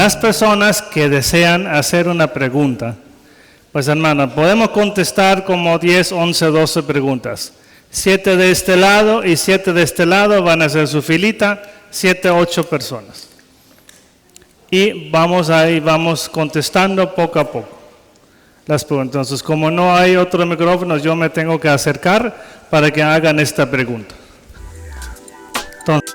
Las personas que desean hacer una pregunta, pues hermano, podemos contestar como 10, 11, 12 preguntas. 7 de este lado y 7 de este lado van a hacer su filita, 7, 8 personas. Y vamos contestando poco a poco las preguntas. Entonces, como no hay otro micrófono, yo me tengo que acercar para que hagan esta pregunta. Entonces,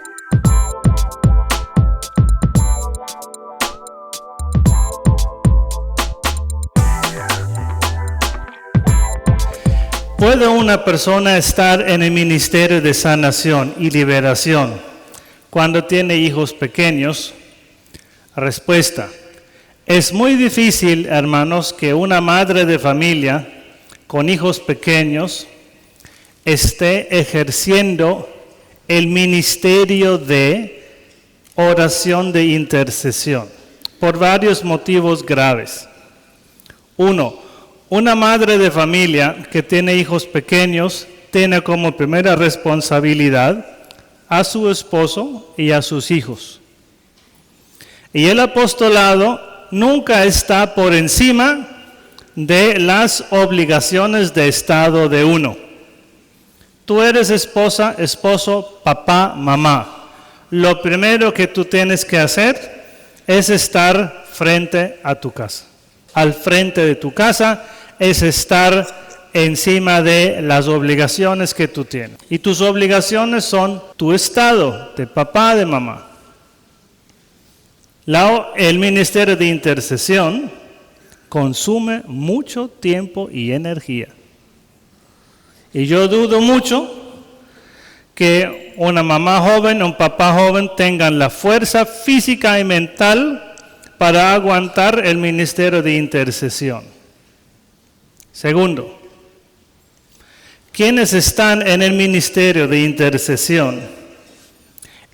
¿puede una persona estar en el ministerio de sanación y liberación cuando tiene hijos pequeños? Respuesta: es muy difícil, hermanos, que una madre de familia con hijos pequeños esté ejerciendo el ministerio de oración de intercesión por varios motivos graves. Uno, una madre de familia que tiene hijos pequeños tiene como primera responsabilidad a su esposo y a sus hijos. Y el apostolado nunca está por encima de las obligaciones de Estado de uno. Tú eres esposa, esposo, papá, mamá. Lo primero que tú tienes que hacer es estar frente a tu casa. Al frente de tu casa es estar encima de las obligaciones que tú tienes. Y tus obligaciones son tu estado de papá, de mamá. El ministerio de intercesión consume mucho tiempo y energía. Y yo dudo mucho que una mamá joven, un papá joven tengan la fuerza física y mental para aguantar el ministerio de intercesión. Segundo, quienes están en el ministerio de intercesión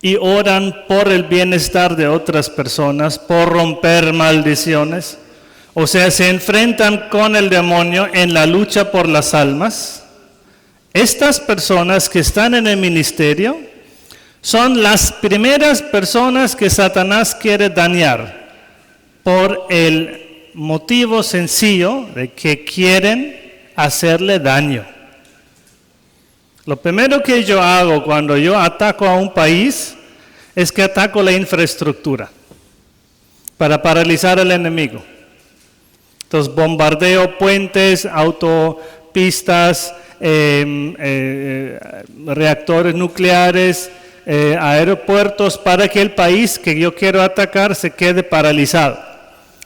y oran por el bienestar de otras personas, por romper maldiciones, o sea, se enfrentan con el demonio en la lucha por las almas, estas personas que están en el ministerio son las primeras personas que Satanás quiere dañar por el motivo sencillo de que quieren hacerle daño. Lo primero que yo hago cuando yo ataco a un país es que ataco la infraestructura para paralizar al enemigo. Entonces bombardeo puentes, autopistas, reactores nucleares, aeropuertos, para que el país que yo quiero atacar se quede paralizado.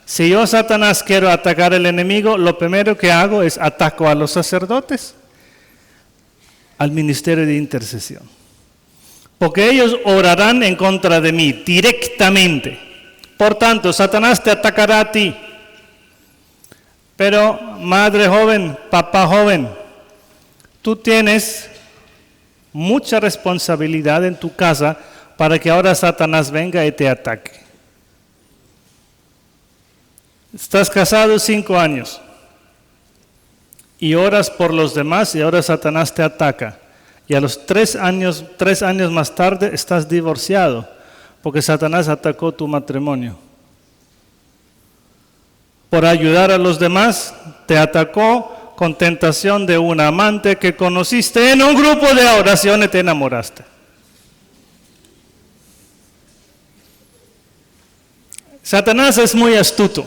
Si yo, Satanás, quiero atacar al enemigo, lo primero que hago es ataco a los sacerdotes, al ministerio de intercesión. Porque ellos orarán en contra de mí directamente. Por tanto, Satanás te atacará a ti. Pero, madre joven, papá joven, tú tienes mucha responsabilidad en tu casa para que ahora Satanás venga y te ataque. Estás casado 5 años y oras por los demás y ahora Satanás te ataca. Y a los 3 años más tarde estás divorciado porque Satanás atacó tu matrimonio. Por ayudar a los demás, te atacó con tentación de un amante que conociste en un grupo de oración y te enamoraste. Satanás es muy astuto.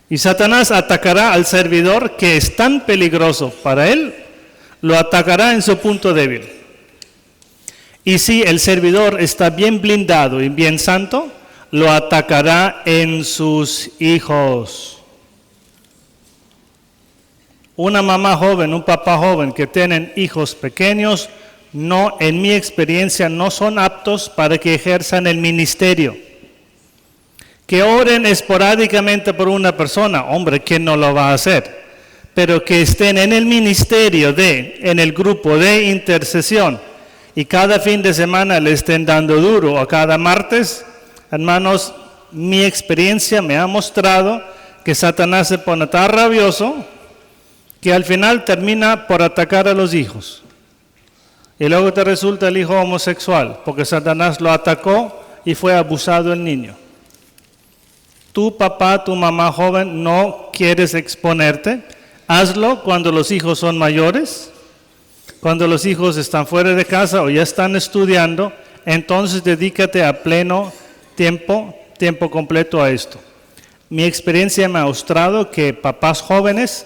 Y Satanás atacará al servidor que es tan peligroso para él, lo atacará en su punto débil. Y si el servidor está bien blindado y bien santo, lo atacará en sus hijos. Una mamá joven, un papá joven que tienen hijos pequeños, no, en mi experiencia, no son aptos para que ejerzan el ministerio. Que oren esporádicamente por una persona, hombre, ¿quién no lo va a hacer? Pero que estén en el ministerio en el grupo de intercesión y cada fin de semana le estén dando duro, a cada martes, hermanos, mi experiencia me ha mostrado que Satanás se pone tan rabioso que al final termina por atacar a los hijos. Y luego te resulta el hijo homosexual, porque Satanás lo atacó y fue abusado el niño. tu papá, tu mamá joven, no quieres exponerte, hazlo cuando los hijos son mayores, cuando los hijos están fuera de casa o ya están estudiando, entonces dedícate a pleno tiempo completo a esto. Mi experiencia me ha mostrado que papás jóvenes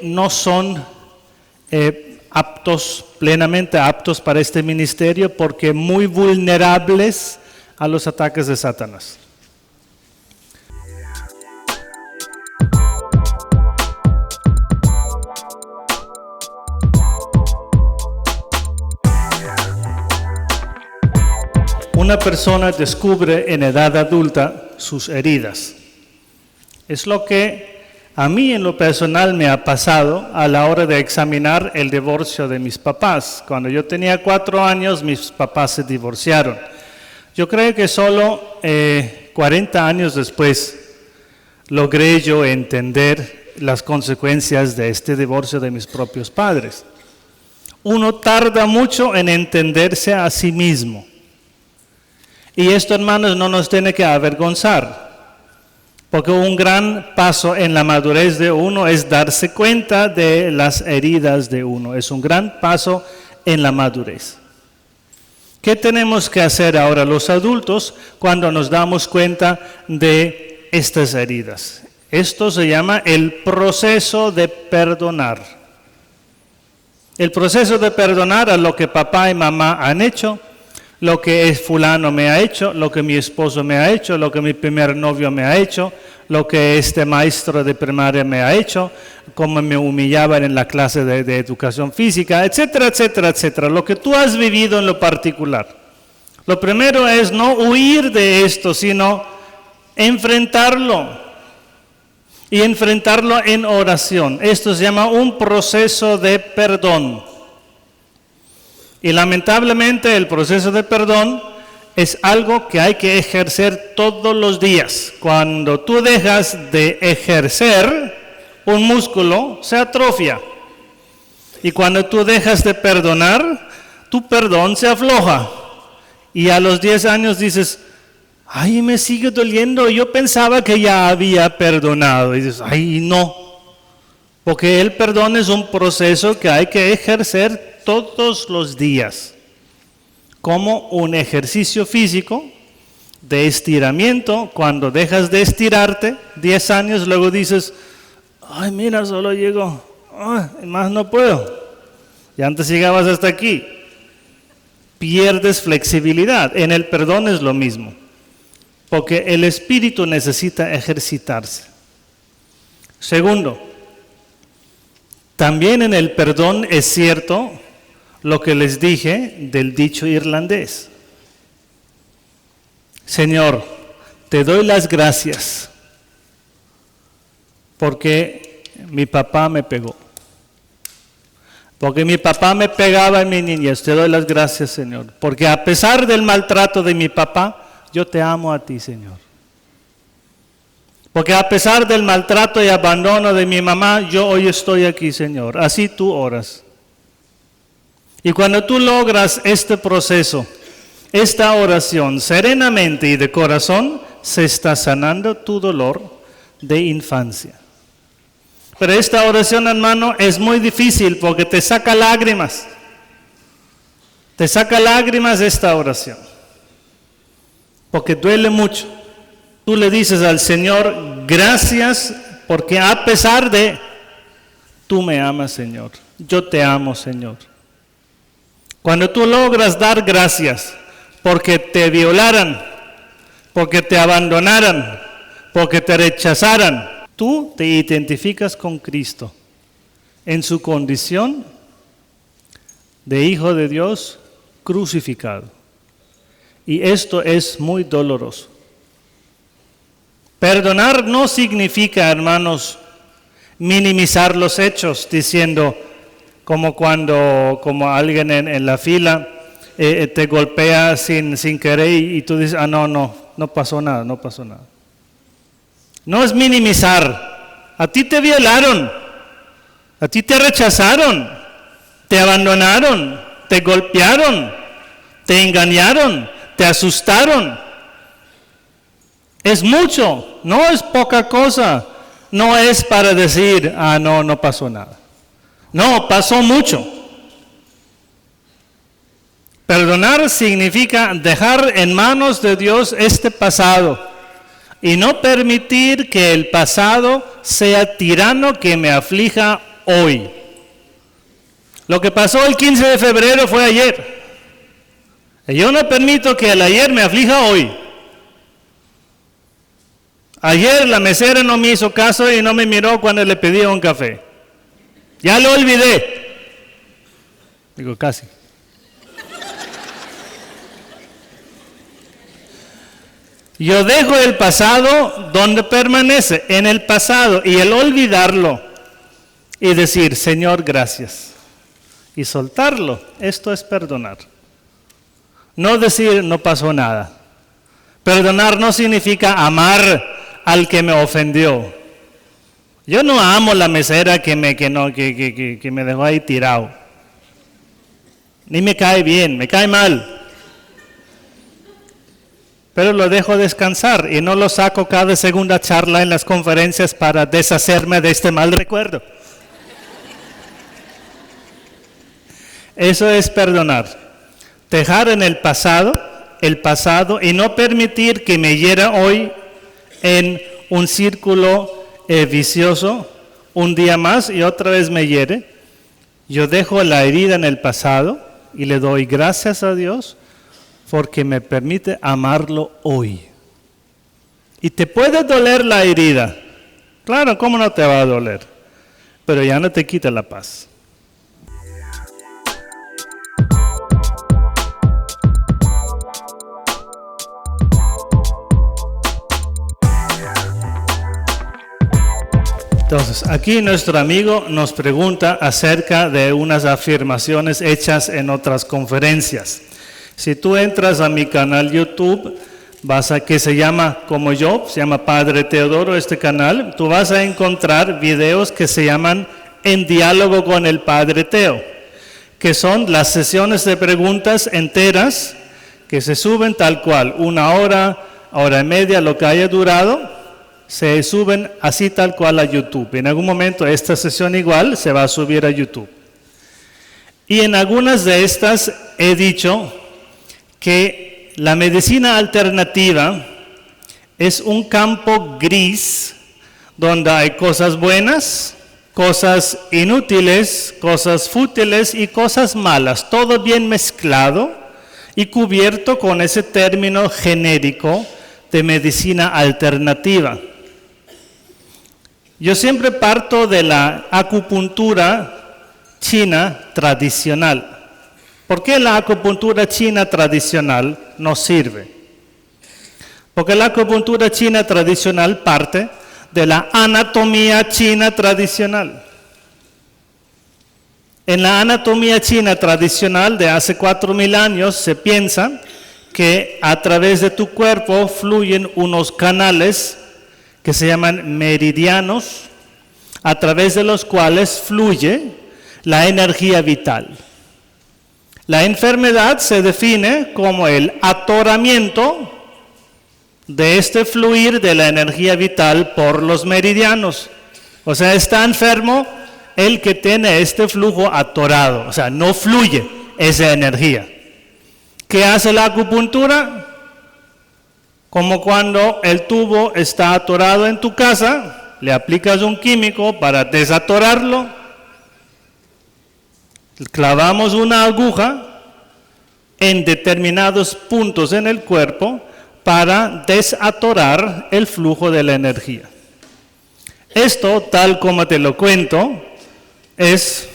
no son plenamente aptos para este ministerio porque muy vulnerables a los ataques de Satanás. Una persona descubre en edad adulta sus heridas. Es lo que a mí en lo personal me ha pasado a la hora de examinar el divorcio de mis papás. Cuando yo tenía 4 años, mis papás se divorciaron. Yo creo que solo 40 años después logré yo entender las consecuencias de este divorcio de mis propios padres. Uno tarda mucho en entenderse a sí mismo. Y esto, hermanos, no nos tiene que avergonzar, porque un gran paso en la madurez de uno es darse cuenta de las heridas de uno. Es un gran paso en la madurez. ¿Qué tenemos que hacer ahora los adultos cuando nos damos cuenta de estas heridas? Esto se llama el proceso de perdonar. El proceso de perdonar a lo que papá y mamá han hecho, lo que fulano me ha hecho, lo que mi esposo me ha hecho, lo que mi primer novio me ha hecho, lo que este maestro de primaria me ha hecho, cómo me humillaban en la clase de educación física, etcétera, etcétera, etcétera. Lo que tú has vivido en lo particular. Lo primero es no huir de esto, sino enfrentarlo. Y enfrentarlo en oración. Esto se llama un proceso de perdón. Y lamentablemente el proceso de perdón es algo que hay que ejercer todos los días. Cuando tú dejas de ejercer, un músculo se atrofia. Y cuando tú dejas de perdonar, tu perdón se afloja. Y a los 10 años dices, ay, me sigue doliendo, yo pensaba que ya había perdonado. Y dices, ay, no. Porque el perdón es un proceso que hay que ejercer todos los días, como un ejercicio físico de estiramiento. Cuando dejas de estirarte, 10 años, luego dices, ay, mira, solo llego, más no puedo. Y antes llegabas hasta aquí. Pierdes flexibilidad. En el perdón es lo mismo, porque el espíritu necesita ejercitarse. Segundo, también en el perdón es cierto lo que les dije del dicho irlandés. Señor, te doy las gracias porque mi papá me pegó. Porque mi papá me pegaba en mi niñez. Te doy las gracias, Señor. Porque a pesar del maltrato de mi papá, yo te amo a ti, Señor. Porque a pesar del maltrato y abandono de mi mamá, yo hoy estoy aquí, Señor. Así tú oras. Y cuando tú logras este proceso, esta oración, serenamente y de corazón, se está sanando tu dolor de infancia. Pero esta oración, hermano, es muy difícil porque te saca lágrimas. Te saca lágrimas esta oración. Porque duele mucho. Tú le dices al Señor, gracias, porque a pesar de, tú me amas, Señor. Yo te amo, Señor. Cuando tú logras dar gracias porque te violaran, porque te abandonaran, porque te rechazaran, tú te identificas con Cristo en su condición de Hijo de Dios crucificado. Y esto es muy doloroso. Perdonar no significa, hermanos, minimizar los hechos, diciendo, como alguien en la fila te golpea sin querer y tú dices, no pasó nada. No es minimizar. A ti te violaron, a ti te rechazaron, te abandonaron, te golpearon, te engañaron, te asustaron. Es mucho. no es poca cosa. No es para decir, no pasó nada. No, pasó mucho. Perdonar significa dejar en manos de Dios este pasado y no permitir que el pasado sea tirano que me aflija hoy. Lo que pasó el 15 de febrero fue ayer. Y yo no permito que el ayer me aflija hoy. Ayer la mesera no me hizo caso y no me miró cuando le pedí un café. Ya lo olvidé. Digo, casi. Yo dejo el pasado donde permanece, en el pasado, y el olvidarlo y decir, Señor, gracias. Y soltarlo, esto es perdonar. No decir, no pasó nada. Perdonar no significa amar al que me ofendió. Yo no amo la mesera que me dejó ahí tirado. Ni me cae bien, me cae mal. Pero lo dejo descansar y no lo saco cada segunda charla en las conferencias para deshacerme de este mal recuerdo. Eso es perdonar. Dejar en el pasado y no permitir que me hiera hoy en un círculo vicioso, un día más y otra vez me hiere. Yo dejo la herida en el pasado y le doy gracias a Dios porque me permite amarlo hoy. Y te puede doler la herida. Claro, ¿cómo no te va a doler? Pero ya no te quita la paz. Entonces, aquí nuestro amigo nos pregunta acerca de unas afirmaciones hechas en otras conferencias. Si tú entras a mi canal YouTube, que se llama como yo, se llama Padre Teodoro este canal, tú vas a encontrar videos que se llaman En Diálogo con el Padre Teo, que son las sesiones de preguntas enteras que se suben tal cual, 1 hora, hora y media, lo que haya durado, se suben así tal cual a YouTube. En algún momento esta sesión igual se va a subir a YouTube. Y en algunas de estas he dicho que la medicina alternativa es un campo gris donde hay cosas buenas, cosas inútiles, cosas fútiles y cosas malas, todo bien mezclado y cubierto con ese término genérico de medicina alternativa. Yo siempre parto de la acupuntura china tradicional. ¿Por qué la acupuntura china tradicional nos sirve? Porque la acupuntura china tradicional parte de la anatomía china tradicional. En la anatomía china tradicional de hace 4.000 años se piensa que a través de tu cuerpo fluyen unos canales que se llaman meridianos, a través de los cuales fluye la energía vital. La enfermedad se define como el atoramiento de este fluir de la energía vital por los meridianos. O sea, está enfermo el que tiene este flujo atorado, o sea, no fluye esa energía. ¿Qué hace la acupuntura? Como cuando el tubo está atorado en tu casa, le aplicas un químico para desatorarlo, clavamos una aguja en determinados puntos en el cuerpo para desatorar el flujo de la energía. Esto, tal como te lo cuento, es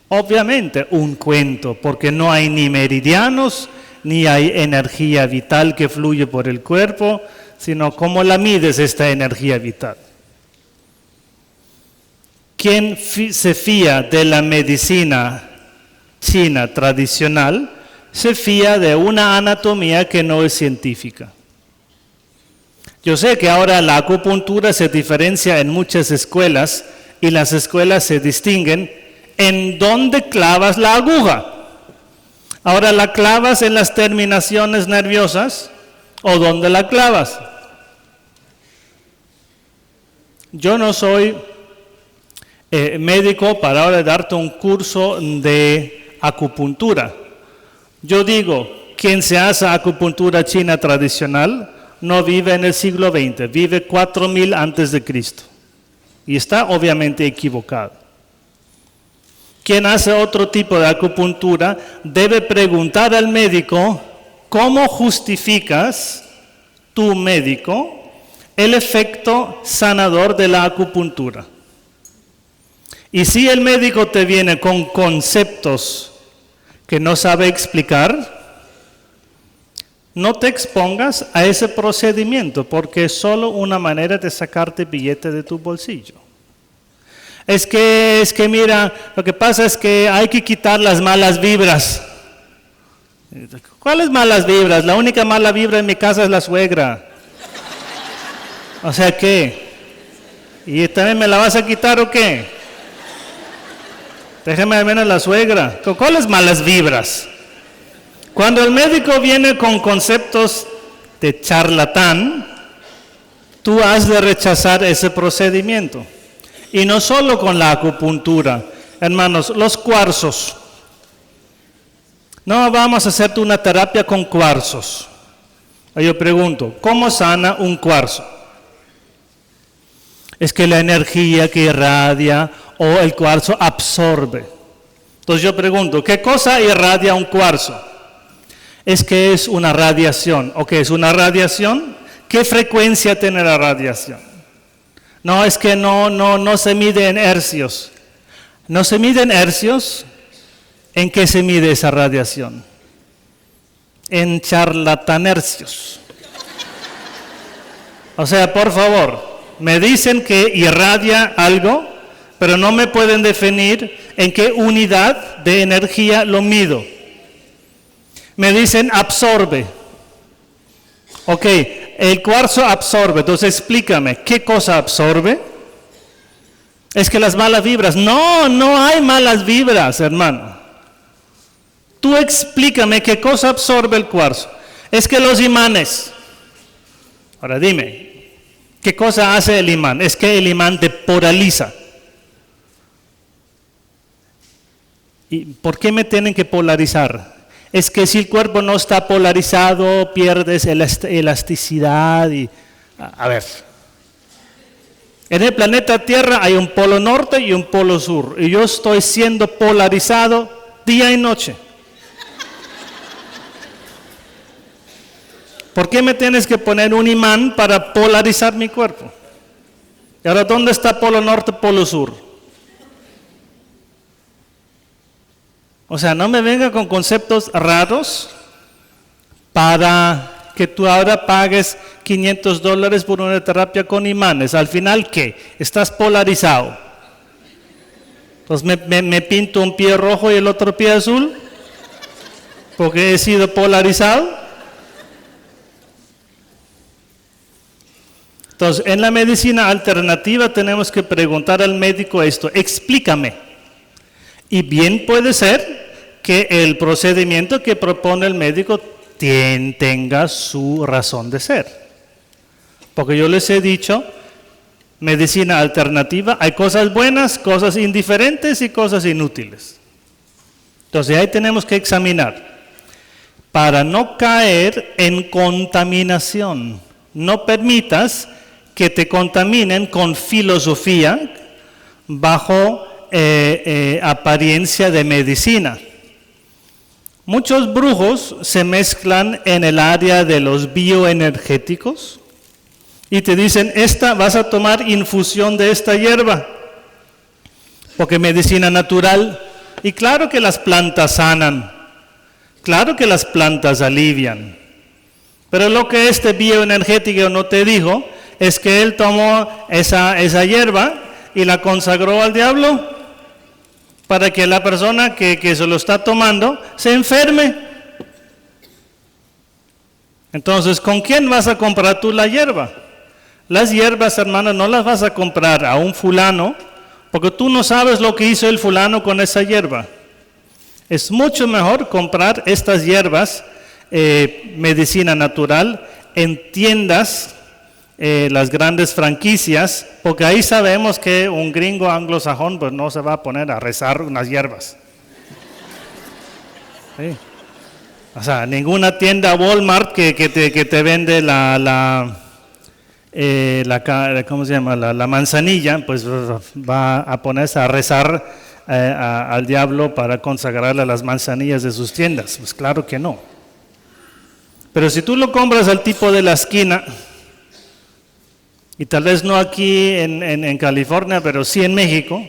obviamente un cuento, porque no hay ni meridianos, ni hay energía vital que fluye por el cuerpo, sino cómo la mides esta energía vital. ¿Quién se fía de la medicina china tradicional? Se fía de una anatomía que no es científica. Yo sé que ahora la acupuntura se diferencia en muchas escuelas y las escuelas se distinguen en dónde clavas la aguja. Ahora, ¿la clavas en las terminaciones nerviosas o dónde la clavas? Yo no soy médico para ahora darte un curso de acupuntura. Yo digo, quien se hace acupuntura china tradicional no vive en el siglo XX, vive 4000 antes de Cristo. Y está obviamente equivocado. Quien hace otro tipo de acupuntura debe preguntar al médico, ¿cómo justificas tu médico el efecto sanador de la acupuntura? Y si el médico te viene con conceptos que no sabe explicar, no te expongas a ese procedimiento, porque es solo una manera de sacarte billete de tu bolsillo. Es que mira, lo que pasa es que hay que quitar las malas vibras. ¿Cuáles malas vibras? La única mala vibra en mi casa es la suegra. O sea, ¿qué? ¿Y también me la vas a quitar o qué? Déjeme al menos la suegra. ¿Cuáles malas vibras? Cuando el médico viene con conceptos de charlatán, tú has de rechazar ese procedimiento. Y no solo con la acupuntura, hermanos, los cuarzos. No vamos a hacerte una terapia con cuarzos. Yo pregunto, ¿cómo sana un cuarzo? Es que la energía que irradia o el cuarzo absorbe. Entonces yo pregunto, ¿qué cosa irradia un cuarzo? Es que es una radiación. ¿O qué es una radiación? ¿Qué frecuencia tiene la radiación? No, es que no se mide en hercios. ¿No se mide en hercios? ¿En qué se mide esa radiación? En charlatanercios. O sea, por favor, me dicen que irradia algo, pero no me pueden definir en qué unidad de energía lo mido. Me dicen absorbe. Ok, el cuarzo absorbe, entonces explícame, ¿qué cosa absorbe? Es que las malas vibras. No hay malas vibras, hermano. Tú explícame qué cosa absorbe el cuarzo. Es que los imanes. Ahora dime, ¿qué cosa hace el imán? Es que el imán te polariza. ¿Y por qué me tienen que polarizar? Es que si el cuerpo no está polarizado, pierdes elasticidad. A ver, en el planeta Tierra hay un polo norte y un polo sur. Y yo estoy siendo polarizado día y noche. ¿Por qué me tienes que poner un imán para polarizar mi cuerpo? Y ahora, ¿dónde está polo norte, polo sur? O sea, no me venga con conceptos raros para que tú ahora pagues $500 por una terapia con imanes. Al final, ¿qué? Estás polarizado. Entonces, ¿me pinto un pie rojo y el otro pie azul? Porque he sido polarizado. Entonces, en la medicina alternativa tenemos que preguntar al médico esto, explícame. Y bien puede ser que el procedimiento que propone el médico tenga su razón de ser. Porque yo les he dicho, medicina alternativa, hay cosas buenas, cosas indiferentes y cosas inútiles. Entonces ahí tenemos que examinar. Para no caer en contaminación, no permitas que te contaminen con filosofía bajo apariencia de medicina. Muchos brujos se mezclan en el área de los bioenergéticos y te dicen, vas a tomar infusión de esta hierba, porque medicina natural. Y claro que las plantas sanan, claro que las plantas alivian, pero lo que este bioenergético no te dijo es que él tomó esa hierba y la consagró al diablo para que la persona que se lo está tomando se enferme. Entonces, ¿con quién vas a comprar tú la hierba? Las hierbas, hermanos, no las vas a comprar a un fulano, porque tú no sabes lo que hizo el fulano con esa hierba. Es mucho mejor comprar estas hierbas, medicina natural, en tiendas las grandes franquicias, porque ahí sabemos que un gringo anglosajón pues no se va a poner a rezar unas hierbas. Sí. O sea, ninguna tienda Walmart que te vende ¿cómo se llama? La manzanilla, pues va a ponerse a rezar al diablo para consagrarle las manzanillas de sus tiendas. Pues claro que no. Pero si tú lo compras al tipo de la esquina, y tal vez no aquí en California, pero sí en México,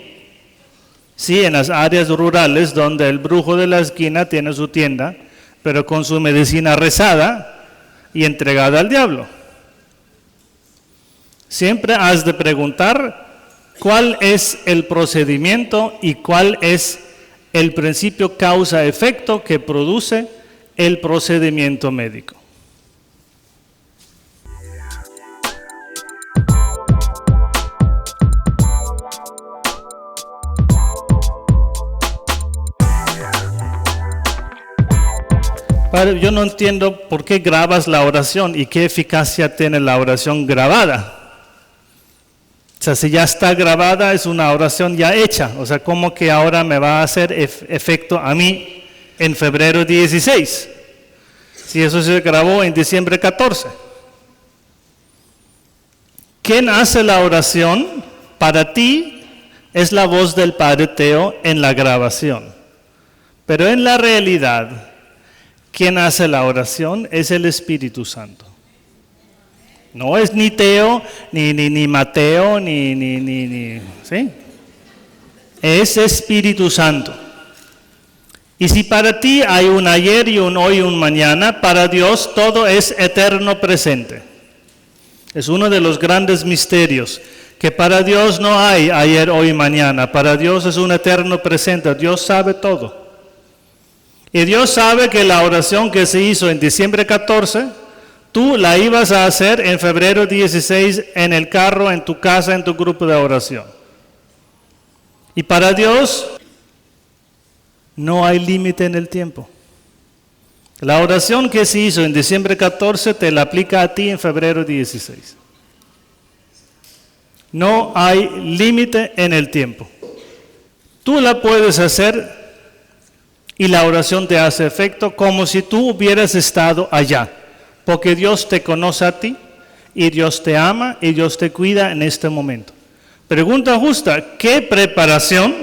sí en las áreas rurales donde el brujo de la esquina tiene su tienda, pero con su medicina rezada y entregada al diablo. Siempre has de preguntar cuál es el procedimiento y cuál es el principio causa-efecto que produce el procedimiento médico. Padre, yo no entiendo por qué grabas la oración y qué eficacia tiene la oración grabada. O sea, si ya está grabada, es una oración ya hecha. O sea, ¿cómo que ahora me va a hacer efecto a mí en febrero 16? Si eso se grabó en diciembre 14. ¿Quién hace la oración? Para ti es la voz del Padre Teo en la grabación. Pero en la realidad, quien hace la oración es el Espíritu Santo. No es ni Teo, ni Mateo, ¿sí? Es Espíritu Santo. Y si para ti hay un ayer y un hoy y un mañana, para Dios todo es eterno presente. Es uno de los grandes misterios, que para Dios no hay ayer, hoy y mañana. Para Dios es un eterno presente. Dios sabe todo. Y Dios sabe que la oración que se hizo en diciembre 14, tú la ibas a hacer en febrero 16 en el carro, en tu casa, en tu grupo de oración. Y para Dios no hay límite en el tiempo. La oración que se hizo en diciembre 14 te la aplica a ti en febrero 16. No hay límite en el tiempo. Tú la puedes hacer y la oración te hace efecto como si tú hubieras estado allá, porque Dios te conoce a ti y Dios te ama y Dios te cuida en este momento. Pregunta justa, ¿qué preparación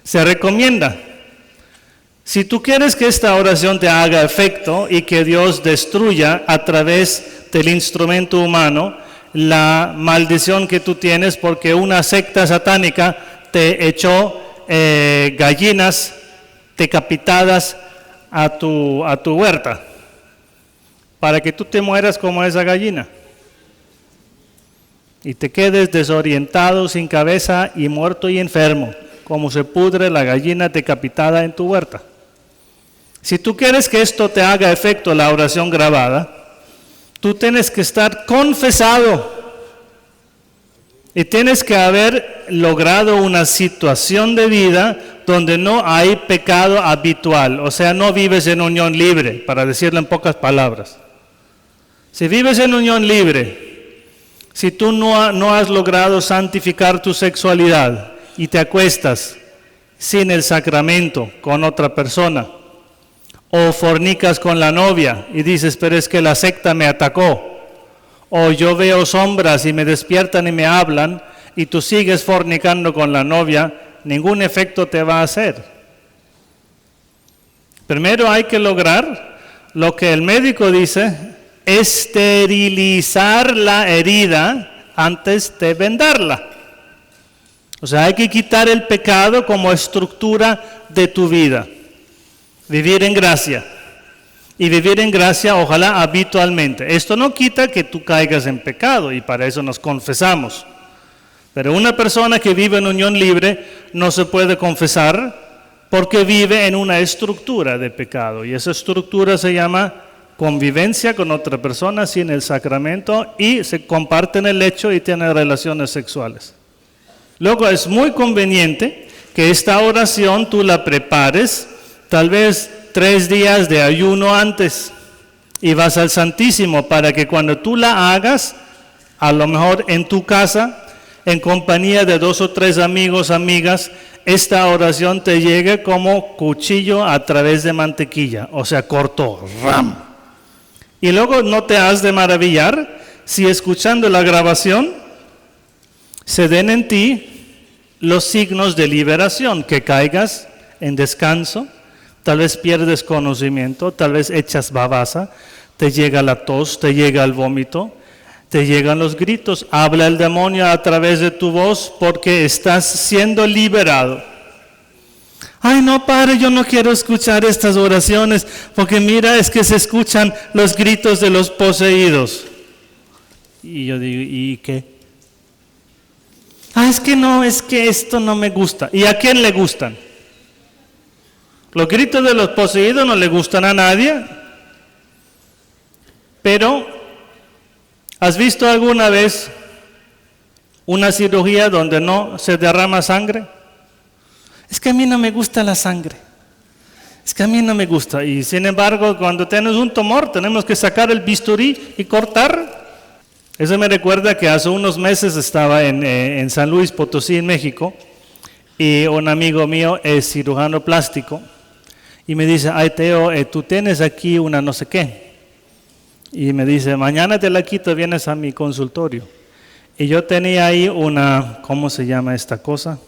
se recomienda? Si tú quieres que esta oración te haga efecto y que Dios destruya a través del instrumento humano la maldición que tú tienes porque una secta satánica te echó gallinas decapitadas a tu huerta, para que tú te mueras como esa gallina y te quedes desorientado, sin cabeza y muerto y enfermo, como se pudre la gallina decapitada en tu huerta. Si tú quieres que esto te haga efecto, la oración grabada, tú tienes que estar confesado y tienes que haber logrado una situación de vida donde no hay pecado habitual, o sea, no vives en unión libre, para decirlo en pocas palabras. Si vives en unión libre, si tú no has logrado santificar tu sexualidad y te acuestas sin el sacramento con otra persona, o fornicas con la novia y dices, pero es que la secta me atacó, o yo veo sombras y me despiertan y me hablan, y tú sigues fornicando con la novia, ningún efecto te va a hacer. Primero hay que lograr lo que el médico dice, esterilizar la herida antes de vendarla. O sea, hay que quitar el pecado como estructura de tu vida. Vivir en gracia. Y vivir en gracia, ojalá habitualmente. Esto no quita que tú caigas en pecado y para eso nos confesamos. Pero una persona que vive en unión libre no se puede confesar porque vive en una estructura de pecado. Y esa estructura se llama convivencia con otra persona sin el sacramento y se comparten el lecho y tienen relaciones sexuales. Luego es muy conveniente que esta oración tú la prepares tal vez 3 días de ayuno antes y vas al Santísimo para que cuando tú la hagas A lo mejor en tu casa, en compañía de 2 o 3 amigos, amigas, esta oración te llega como cuchillo a través de mantequilla, o sea, cortó, ram. Y luego no te has de maravillar si escuchando la grabación se den en ti los signos de liberación, que caigas en descanso, tal vez pierdes conocimiento, tal vez echas babasa, te llega la tos, te llega el vómito, te llegan los gritos, habla el demonio a través de tu voz porque estás siendo liberado. Ay, no, padre, yo no quiero escuchar estas oraciones porque mira, es que se escuchan los gritos de los poseídos. Y yo digo, ¿y qué? Ah, es que no, es que esto no me gusta. ¿Y a quién le gustan? Los gritos de los poseídos no le gustan a nadie. Pero, ¿has visto alguna vez una cirugía donde no se derrama sangre? Es que a mí no me gusta la sangre. Es que a mí no me gusta. Y sin embargo, cuando tienes un tumor, tenemos que sacar el bisturí y cortar. Eso me recuerda que hace unos meses estaba en San Luis Potosí, en México, y un amigo mío es cirujano plástico, y me dice, ay Teo, tú tienes aquí una no sé qué. Y me dice, mañana te la quito, vienes a mi consultorio. Y yo tenía ahí una, ¿cómo se llama esta cosa?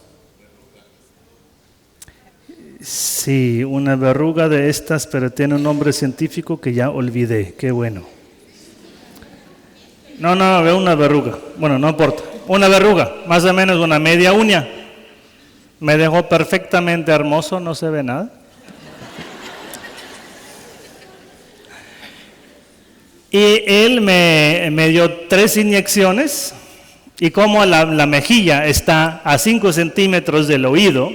Sí, una verruga de estas, pero tiene un nombre científico que ya olvidé, qué bueno. No, veo una verruga, bueno, no importa, una verruga, más o menos una media uña. Me dejó perfectamente hermoso, no se ve nada. Y él me dio 3 inyecciones, y como la mejilla está a 5 centímetros del oído,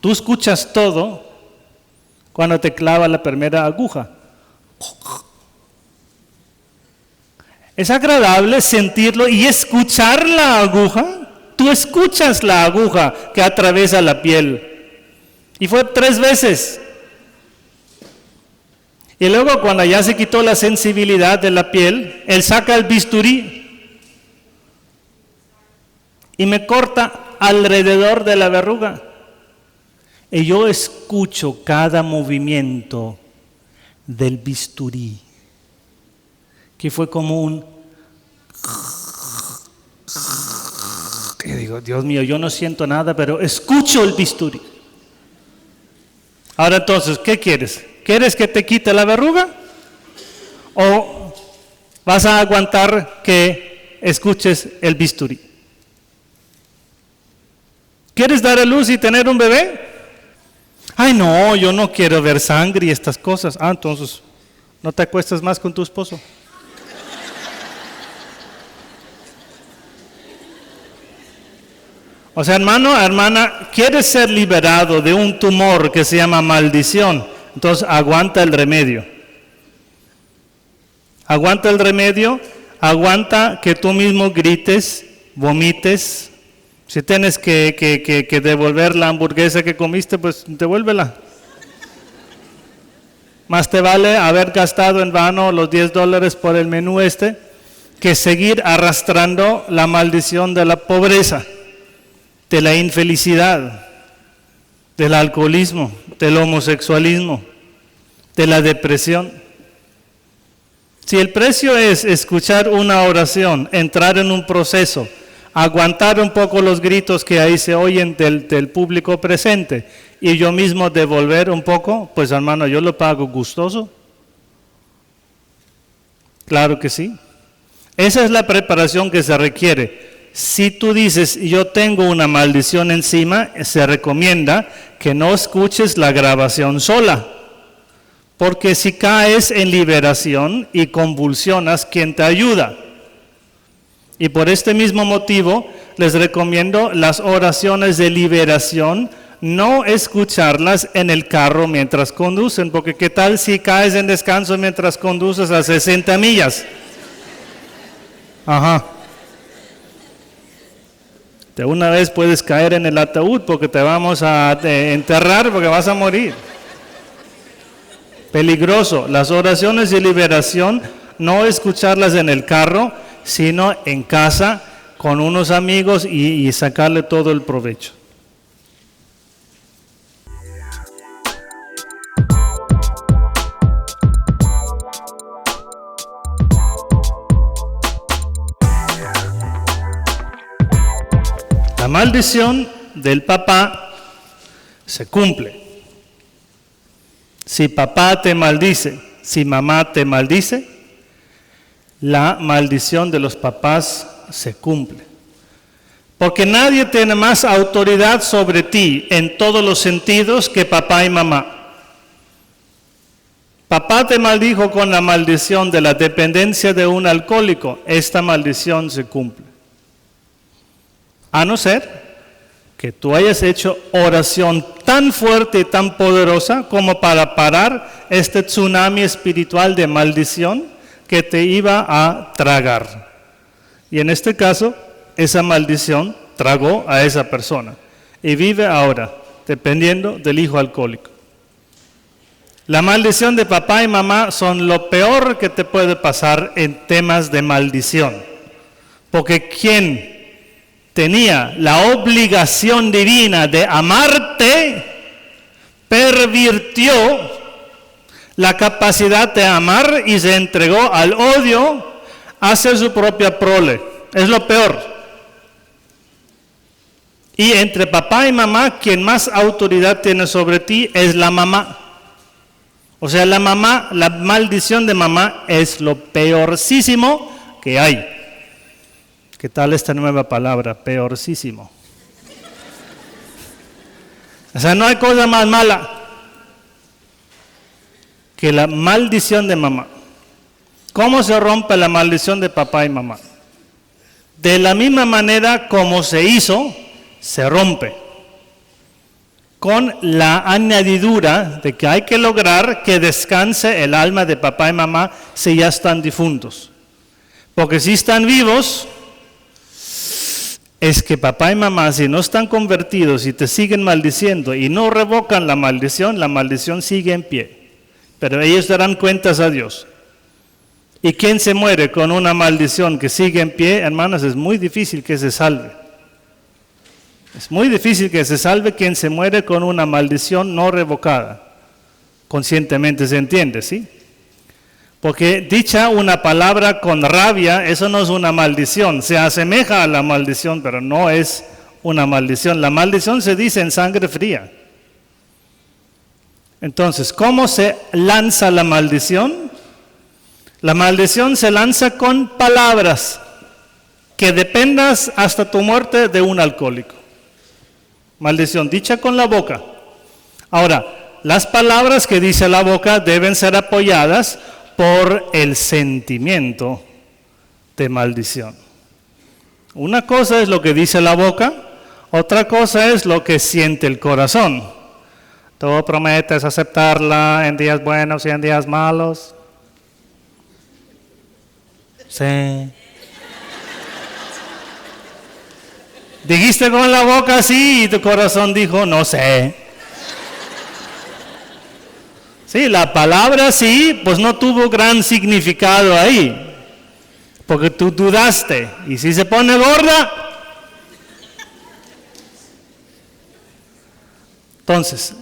tú escuchas todo cuando te clava la primera aguja. Es agradable sentirlo y escuchar la aguja. Tú escuchas la aguja que atraviesa la piel. Y fue 3 veces. Y luego cuando ya se quitó la sensibilidad de la piel, él saca el bisturí y me corta alrededor de la verruga. Y yo escucho cada movimiento del bisturí, que fue como un... Y digo, Dios mío, yo no siento nada, pero escucho el bisturí. Ahora entonces, ¿qué quieres? ¿Quieres que te quite la verruga? ¿O vas a aguantar que escuches el bisturí? ¿Quieres dar a luz y tener un bebé? Ay, no, yo no quiero ver sangre y estas cosas. Ah, entonces, ¿no te acuestas más con tu esposo? O sea, hermano, hermana, ¿quieres ser liberado de un tumor que se llama maldición? Entonces, aguanta el remedio. Aguanta el remedio, aguanta que tú mismo grites, vomites. Si tienes que devolver la hamburguesa que comiste, pues devuélvela. Más te vale haber gastado en vano los $10 por el menú que seguir arrastrando la maldición de la pobreza, de la infelicidad, del alcoholismo, del homosexualismo, de la depresión. Si el precio es escuchar una oración, entrar en un proceso, aguantar un poco los gritos que ahí se oyen del público presente y yo mismo devolver un poco, pues hermano, yo lo pago gustoso. Claro que sí. Esa es la preparación que se requiere. Si tú dices, yo tengo una maldición encima, se recomienda que no escuches la grabación sola. Porque si caes en liberación y convulsionas, ¿quién te ayuda? Y por este mismo motivo, les recomiendo las oraciones de liberación, no escucharlas en el carro mientras conducen, porque ¿qué tal si caes en descanso mientras conduces a 60 millas? Ajá. De una vez puedes caer en el ataúd porque te vamos a enterrar porque vas a morir. Peligroso. Las oraciones de liberación, no escucharlas en el carro. sino en casa con unos amigos y sacarle todo el provecho. La maldición del papá se cumple. Si papá te maldice, si mamá te maldice, la maldición de los papás se cumple. Porque nadie tiene más autoridad sobre ti en todos los sentidos que papá y mamá. Papá te maldijo con la maldición de la dependencia de un alcohólico, esta maldición se cumple. A no ser que tú hayas hecho oración tan fuerte y tan poderosa como para parar este tsunami espiritual de maldición que te iba a tragar. Y en este caso, esa maldición tragó a esa persona y vive ahora dependiendo del hijo alcohólico. La maldición de papá y mamá son lo peor que te puede pasar en temas de maldición, porque quien tenía la obligación divina de amarte, pervirtió la capacidad de amar y se entregó al odio hacia su propia prole. Es lo peor. Y entre papá y mamá, quien más autoridad tiene sobre ti es la mamá. O sea, la mamá, la maldición de mamá es lo peorcísimo que hay. ¿Qué tal esta nueva palabra? Peorcísimo. O sea, no hay cosa más mala que la maldición de mamá. ¿Cómo se rompe la maldición de papá y mamá? De la misma manera como se hizo, se rompe. Con la añadidura de que hay que lograr que descanse el alma de papá y mamá si ya están difuntos. Porque si están vivos, es que papá y mamá, si no están convertidos y te siguen maldiciendo y no revocan la maldición sigue en pie. Pero ellos darán cuentas a Dios. Y quien se muere con una maldición que sigue en pie, hermanos, es muy difícil que se salve. Es muy difícil que se salve quien se muere con una maldición no revocada. Conscientemente se entiende, ¿sí? Porque dicha una palabra con rabia, eso no es una maldición. Se asemeja a la maldición, pero no es una maldición. La maldición se dice en sangre fría. Entonces, ¿cómo se lanza la maldición? La maldición se lanza con palabras, que dependas hasta tu muerte de un alcohólico. Maldición dicha con la boca. Ahora, las palabras que dice la boca deben ser apoyadas por el sentimiento de maldición. Una cosa es lo que dice la boca, otra cosa es lo que siente el corazón. Tú prometes aceptarla en días buenos y en días malos. Sí. Dijiste con la boca sí y tu corazón dijo no sé. Sí, la palabra sí, pues no tuvo gran significado ahí, porque tú dudaste. Y si se pone gorda, entonces,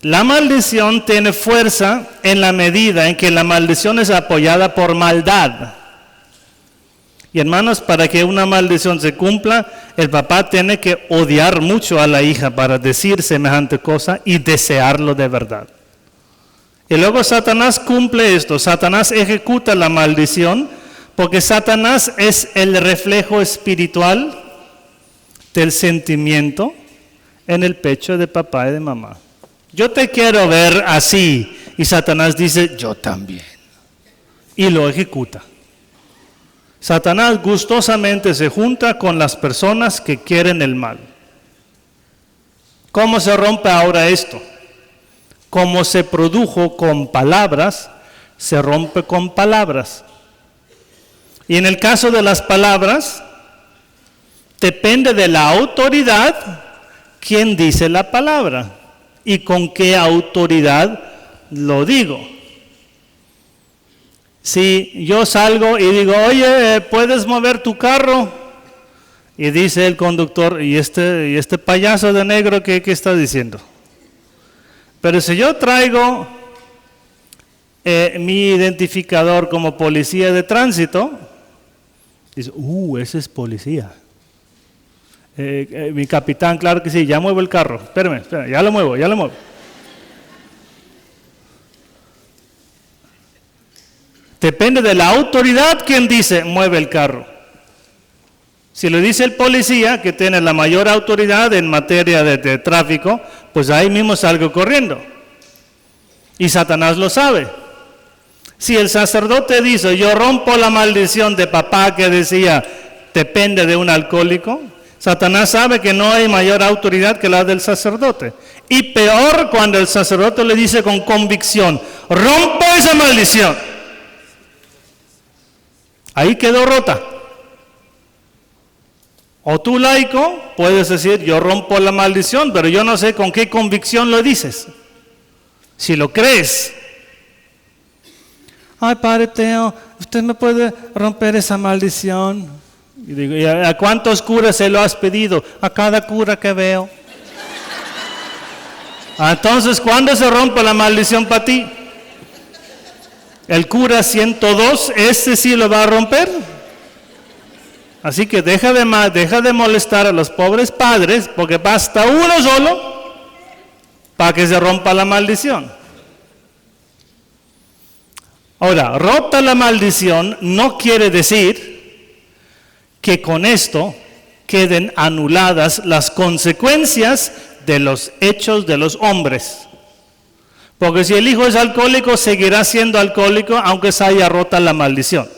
la maldición tiene fuerza en la medida en que la maldición es apoyada por maldad. Y hermanos, para que una maldición se cumpla, el papá tiene que odiar mucho a la hija para decir semejante cosa y desearlo de verdad. Y luego Satanás cumple esto, Satanás ejecuta la maldición, porque Satanás es el reflejo espiritual del sentimiento en el pecho de papá y de mamá. Yo te quiero ver así, y Satanás dice, yo también, y lo ejecuta. Satanás gustosamente se junta con las personas que quieren el mal. ¿Cómo se rompe ahora esto? Como se produjo con palabras, se rompe con palabras. Y en el caso de las palabras, depende de la autoridad quien dice la palabra y con qué autoridad lo digo. Si yo salgo y digo, oye, ¿puedes mover tu carro? Y dice el conductor, ¿y este payaso de negro qué está diciendo? Pero si yo traigo mi identificador como policía de tránsito, dice, ese es policía. Mi capitán, claro que sí, ya muevo el carro. Espérame, ya lo muevo. Depende de la autoridad quien dice, mueve el carro. Si lo dice el policía, que tiene la mayor autoridad en materia de tráfico, pues ahí mismo salgo corriendo. Y Satanás lo sabe. Si el sacerdote dice, yo rompo la maldición de papá que decía, depende de un alcohólico, Satanás sabe que no hay mayor autoridad que la del sacerdote. Y peor cuando el sacerdote le dice con convicción, rompo esa maldición. Ahí quedó rota. O tú, laico, puedes decir, yo rompo la maldición, pero yo no sé con qué convicción lo dices. Si lo crees. Ay, Padre Teo, ¿usted me puede romper esa maldición? Y digo, ¿y a cuántos curas se lo has pedido? A cada cura que veo. Entonces, ¿cuándo se rompe la maldición para ti? El cura 102, ¿ese sí lo va a romper? Así que deja de molestar a los pobres padres, porque basta uno solo para que se rompa la maldición. Ahora, rota la maldición no quiere decir que con esto queden anuladas las consecuencias de los hechos de los hombres. Porque si el hijo es alcohólico, seguirá siendo alcohólico aunque se haya rota la maldición.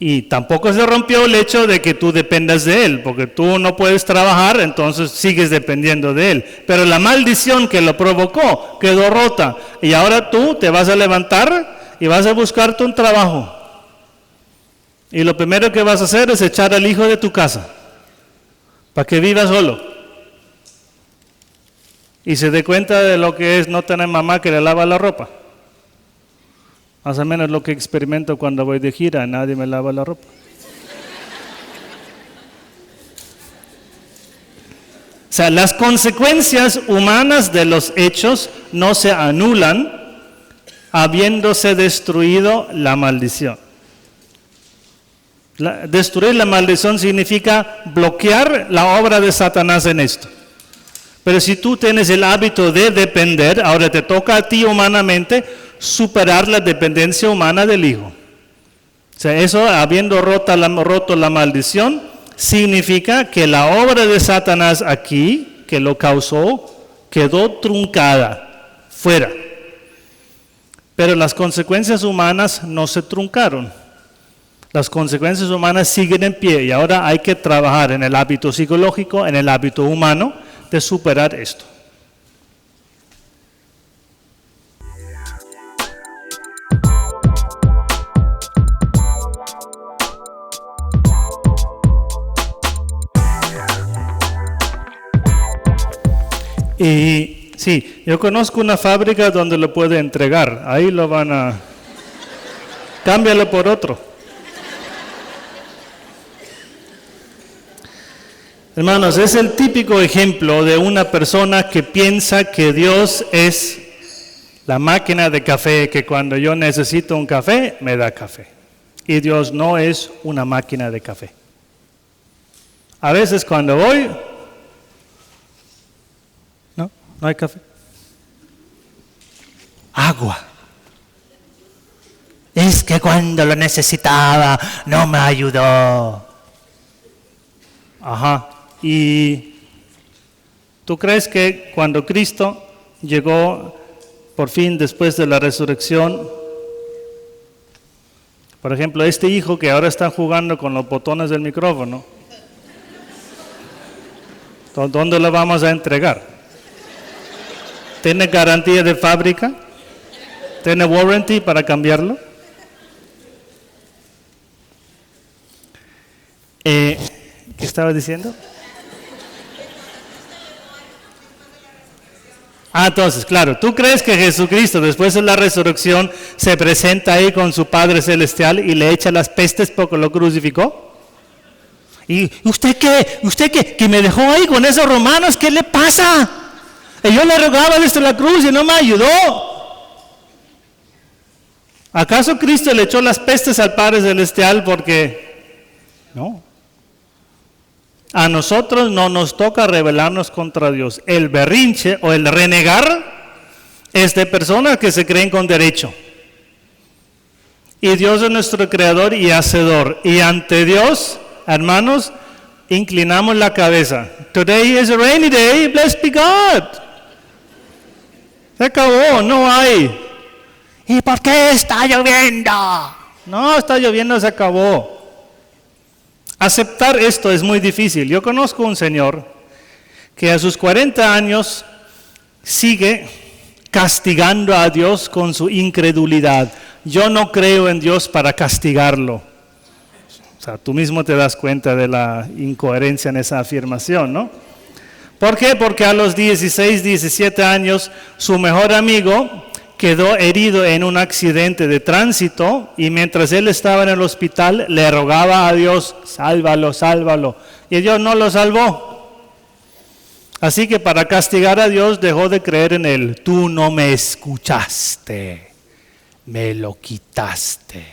Y tampoco se rompió el hecho de que tú dependas de él, porque tú no puedes trabajar, entonces sigues dependiendo de él. Pero la maldición que lo provocó quedó rota. Y ahora tú te vas a levantar y vas a buscarte un trabajo. Y lo primero que vas a hacer es echar al hijo de tu casa, para que viva solo. Y se dé cuenta de lo que es no tener mamá que le lava la ropa. Más o menos lo que experimento cuando voy de gira, nadie me lava la ropa. O sea, las consecuencias humanas de los hechos no se anulan habiéndose destruido la maldición. Destruir la maldición significa bloquear la obra de Satanás en esto. Pero si tú tienes el hábito de depender, ahora te toca a ti humanamente superar la dependencia humana del hijo. O sea, eso, habiendo roto la maldición, significa que la obra de Satanás aquí, que lo causó, quedó truncada, fuera. Pero las consecuencias humanas no se truncaron. Las consecuencias humanas siguen en pie y ahora hay que trabajar en el hábito psicológico, en el hábito humano, de superar esto. Y sí, yo conozco una fábrica donde lo puede entregar, ahí lo van a... Cámbialo por otro. Hermanos, es el típico ejemplo de una persona que piensa que Dios es la máquina de café, que cuando yo necesito un café, me da café. Y Dios no es una máquina de café. A veces cuando voy, no hay café. Agua. Es que cuando lo necesitaba, no me ayudó. Ajá. ¿Y tú crees que cuando Cristo llegó por fin después de la resurrección, por ejemplo, este hijo que ahora está jugando con los botones del micrófono, ¿dónde lo vamos a entregar? ¿Tiene garantía de fábrica? ¿Tiene warranty para cambiarlo? ¿Qué estaba diciendo? Entonces, claro, ¿tú crees que Jesucristo después de la resurrección se presenta ahí con su Padre Celestial y le echa las pestes porque lo crucificó? ¿Y usted qué? ¿Usted qué? ¿Que me dejó ahí con esos romanos? ¿Qué le pasa? Y yo le rogaba desde la cruz y no me ayudó. ¿Acaso Cristo le echó las pestes al Padre Celestial porque? No. A nosotros no nos toca rebelarnos contra Dios. El berrinche o el renegar es de personas que se creen con derecho. Y Dios es nuestro creador y hacedor. Y ante Dios, hermanos, inclinamos la cabeza. Today is a rainy day, blessed be God. Se acabó, no hay. ¿Y por qué está lloviendo? No, está lloviendo, se acabó. Aceptar esto es muy difícil. Yo conozco un señor que a sus 40 años sigue castigando a Dios con su incredulidad. Yo no creo en Dios para castigarlo. O sea, tú mismo te das cuenta de la incoherencia en esa afirmación, ¿no? ¿Por qué? Porque a los 16, 17 años, su mejor amigo quedó herido en un accidente de tránsito y mientras él estaba en el hospital le rogaba a Dios, sálvalo, sálvalo. Y Dios no lo salvó. Así que para castigar a Dios dejó de creer en él. Tú no me escuchaste, me lo quitaste.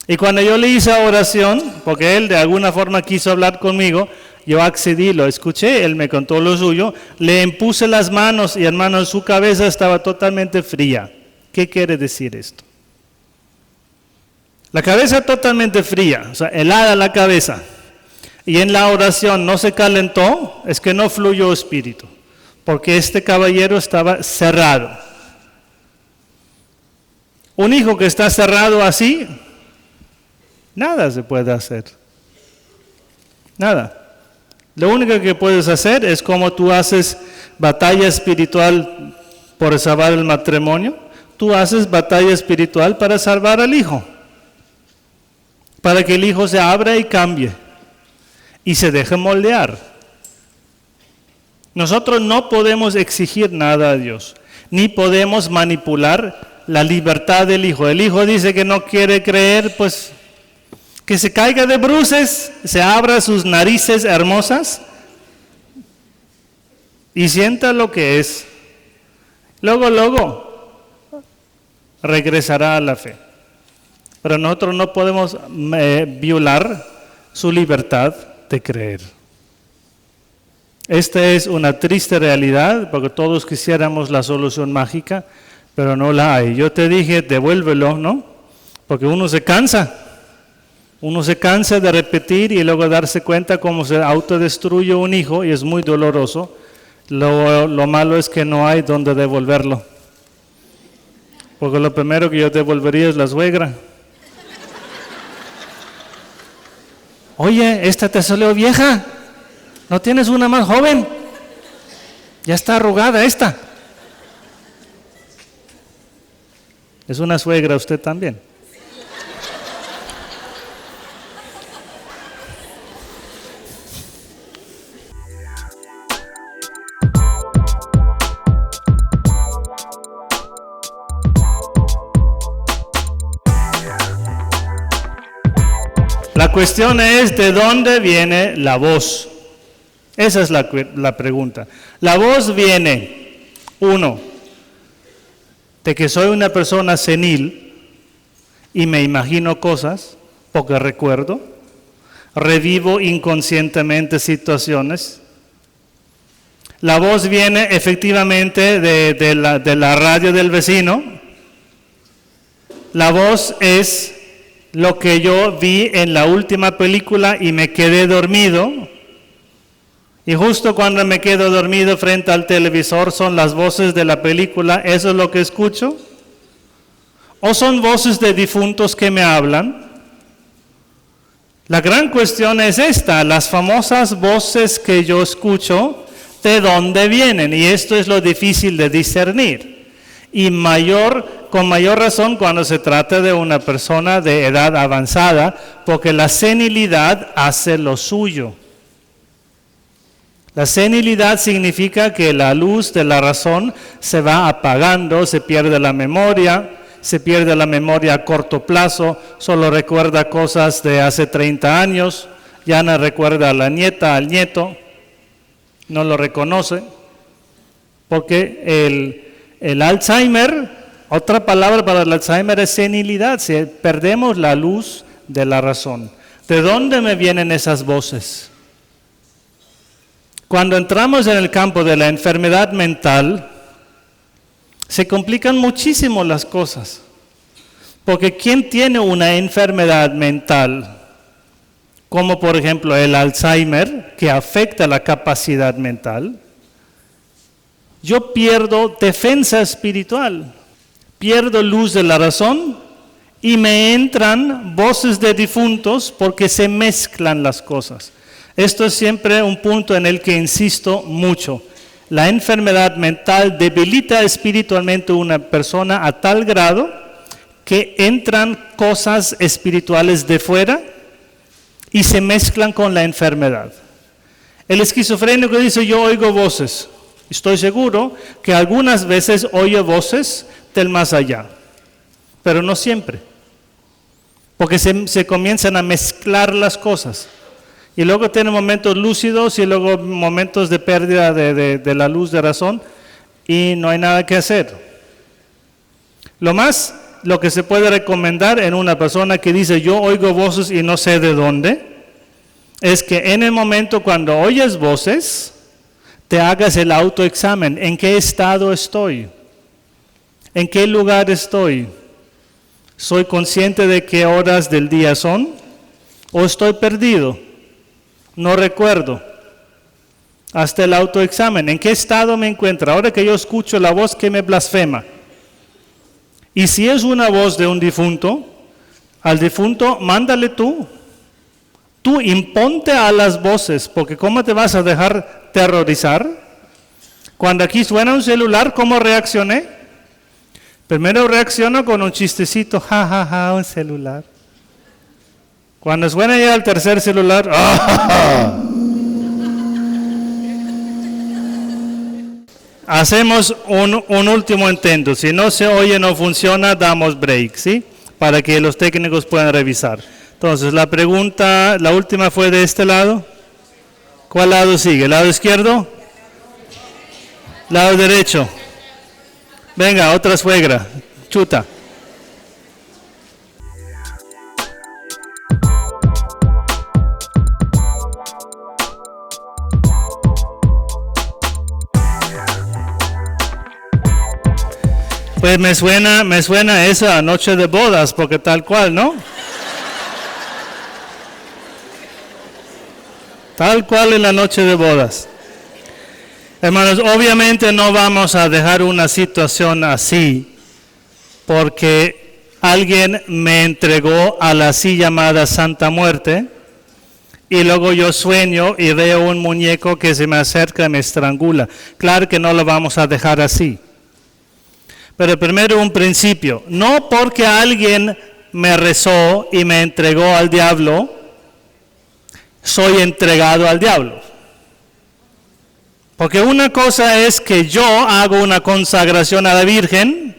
Y cuando yo le hice oración, porque él de alguna forma quiso hablar conmigo, yo accedí, lo escuché, él me contó lo suyo, le impuse las manos y hermano, su cabeza estaba totalmente fría. ¿Qué quiere decir esto? La cabeza totalmente fría, o sea, helada la cabeza. Y en la oración no se calentó, es que no fluyó espíritu, porque este caballero estaba cerrado. Un hijo que está cerrado así, nada se puede hacer. Nada. Lo único que puedes hacer es como tú haces batalla espiritual por salvar el matrimonio, tú haces batalla espiritual para salvar al hijo. Para que el hijo se abra y cambie y se deje moldear. Nosotros no podemos exigir nada a Dios, ni podemos manipular la libertad del hijo. El hijo dice que no quiere creer, pues que se caiga de bruces, se abra sus narices hermosas y sienta lo que es. Luego regresará a la fe. Pero nosotros no podemos violar su libertad de creer. Esta es una triste realidad porque todos quisiéramos la solución mágica, pero no la hay. Yo te dije, devuélvelo, ¿no? Porque uno se cansa. Uno se cansa de repetir y luego darse cuenta cómo se autodestruye un hijo y es muy doloroso. Lo malo es que no hay donde devolverlo. Porque lo primero que yo devolvería es la suegra. Oye, esta te salió vieja. ¿No tienes una más joven? Ya está arrugada esta. Es una suegra usted también. La cuestión es de dónde viene la voz. Esa es la pregunta. La voz viene, uno, de que soy una persona senil y me imagino cosas porque recuerdo, revivo inconscientemente situaciones. La voz viene efectivamente de la radio del vecino. La voz es lo que yo vi en la última película y me quedé dormido. Y justo cuando me quedo dormido frente al televisor son las voces de la película, ¿eso es lo que escucho? ¿O son voces de difuntos que me hablan? La gran cuestión es esta, las famosas voces que yo escucho, ¿de dónde vienen? Y esto es lo difícil de discernir. Y con mayor razón cuando se trata de una persona de edad avanzada, porque la senilidad hace lo suyo. La senilidad significa que la luz de la razón se va apagando, se pierde la memoria a corto plazo, solo recuerda cosas de hace 30 años, ya no recuerda a la nieta, al nieto, no lo reconoce, porque el Alzheimer, otra palabra para el Alzheimer es senilidad, si perdemos la luz de la razón. ¿De dónde me vienen esas voces? Cuando entramos en el campo de la enfermedad mental, se complican muchísimo las cosas. Porque ¿quién tiene una enfermedad mental, como por ejemplo el Alzheimer, que afecta la capacidad mental? Yo pierdo defensa espiritual, pierdo luz de la razón y me entran voces de difuntos porque se mezclan las cosas. Esto es siempre un punto en el que insisto mucho. La enfermedad mental debilita espiritualmente a una persona a tal grado que entran cosas espirituales de fuera y se mezclan con la enfermedad. El esquizofrénico dice, yo oigo voces. Estoy seguro que algunas veces oye voces del más allá, pero no siempre. Porque se comienzan a mezclar las cosas. Y luego tiene momentos lúcidos y luego momentos de pérdida de la luz de razón y no hay nada que hacer. Lo que se puede recomendar en una persona que dice yo oigo voces y no sé de dónde, es que en el momento cuando oyes voces, te hagas el autoexamen. ¿En qué estado estoy? ¿En qué lugar estoy? ¿Soy consciente de qué horas del día son? ¿O estoy perdido? No recuerdo. Hasta el autoexamen. ¿En qué estado me encuentro? Ahora que yo escucho la voz que me blasfema. Y si es una voz de un difunto, al difunto mándale tú. Tú imponte a las voces, porque ¿cómo te vas a dejar terrorizar? Cuando aquí suena un celular, ¿cómo reaccioné? Primero reacciono con un chistecito, ja, un celular. Cuando suena ya el tercer celular, hacemos un último intento. Si no se oye, no funciona, damos break, ¿sí? Para que los técnicos puedan revisar. Entonces, la pregunta, la última fue de este lado. ¿Cuál lado sigue? ¿Lado izquierdo? Lado derecho. Venga, otra suegra. Chuta. Pues me suena esa noche de bodas, porque tal cual, ¿no? Tal cual en la noche de bodas. Hermanos, obviamente no vamos a dejar una situación así, porque alguien me entregó a la así llamada Santa Muerte, y luego yo sueño y veo un muñeco que se me acerca y me estrangula. Claro que no lo vamos a dejar así. Pero primero un principio, no porque alguien me rezó y me entregó al diablo, soy entregado al diablo. Porque una cosa es que yo hago una consagración a la Virgen,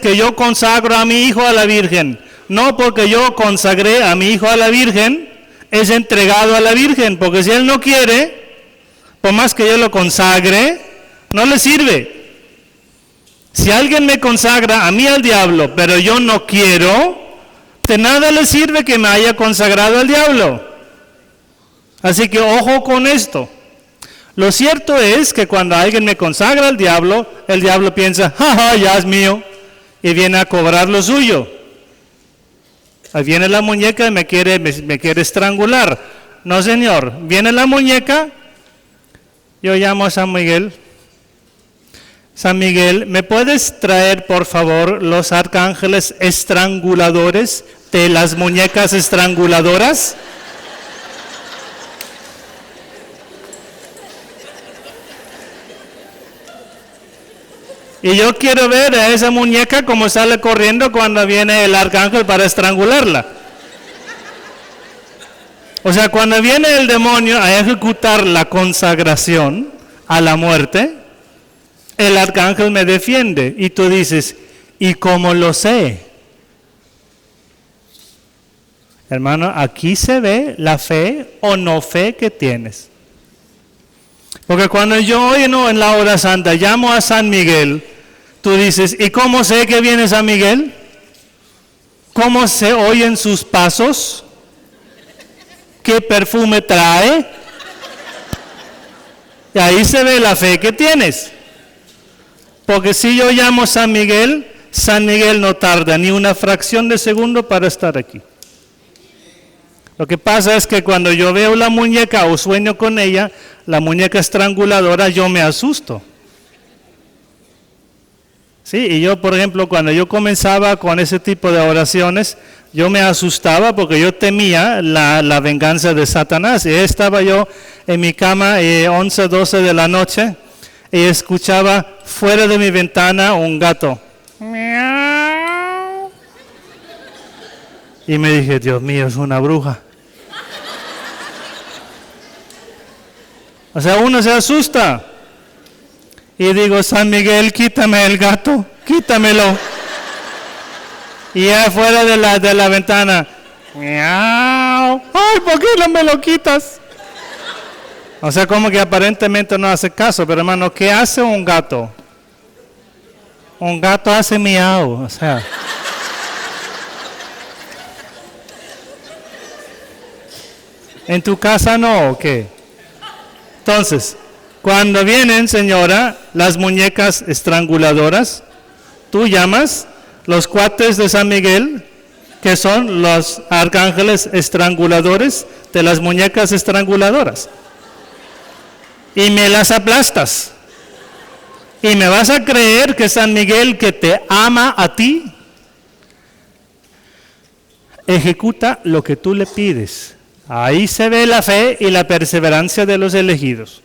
que yo consagro a mi hijo a la Virgen. No porque yo consagré a mi hijo a la Virgen, es entregado a la Virgen, porque si él no quiere, por más que yo lo consagre, no le sirve. Si alguien me consagra a mí al diablo, pero yo no quiero, de nada le sirve que me haya consagrado al diablo. Así que ojo con esto. Lo cierto es que cuando alguien me consagra al diablo, el diablo piensa, jaja, ya es mío, y viene a cobrar lo suyo. Ahí viene la muñeca y me quiere estrangular. No, señor, viene la muñeca, yo llamo a San Miguel. San Miguel, ¿me puedes traer, por favor, los arcángeles estranguladores de las muñecas estranguladoras? Y yo quiero ver a esa muñeca como sale corriendo cuando viene el arcángel para estrangularla. O sea, cuando viene el demonio a ejecutar la consagración a la muerte, el arcángel me defiende. Y tú dices, ¿y cómo lo sé? Hermano, aquí se ve la fe o no fe que tienes. Porque cuando yo hoy en la hora santa llamo a San Miguel, tú dices, ¿y cómo sé que viene San Miguel? ¿Cómo se oyen sus pasos? ¿Qué perfume trae? Y ahí se ve la fe que tienes. Porque si yo llamo a San Miguel no tarda ni una fracción de segundo para estar aquí. Lo que pasa es que cuando yo veo la muñeca o sueño con ella, la muñeca estranguladora, yo me asusto. Sí, y yo, por ejemplo, cuando yo comenzaba con ese tipo de oraciones, yo me asustaba porque yo temía la venganza de Satanás. Y estaba yo en mi cama 11, 12 de la noche y escuchaba fuera de mi ventana un gato. Miau. Y me dije, Dios mío, es una bruja. O sea, uno se asusta. Y digo, San Miguel, quítame el gato, quítamelo. Y afuera de la ventana, miau. Ay, ¿por qué no me lo quitas? O sea, como que aparentemente no hace caso, pero hermano, ¿qué hace un gato? Un gato hace miau, o sea. ¿En tu casa no o qué? Entonces, cuando vienen, señora, las muñecas estranguladoras, tú llamas los cuates de San Miguel, que son los arcángeles estranguladores de las muñecas estranguladoras. Y me las aplastas. Y me vas a creer que San Miguel, que te ama a ti, ejecuta lo que tú le pides. Ahí se ve la fe y la perseverancia de los elegidos.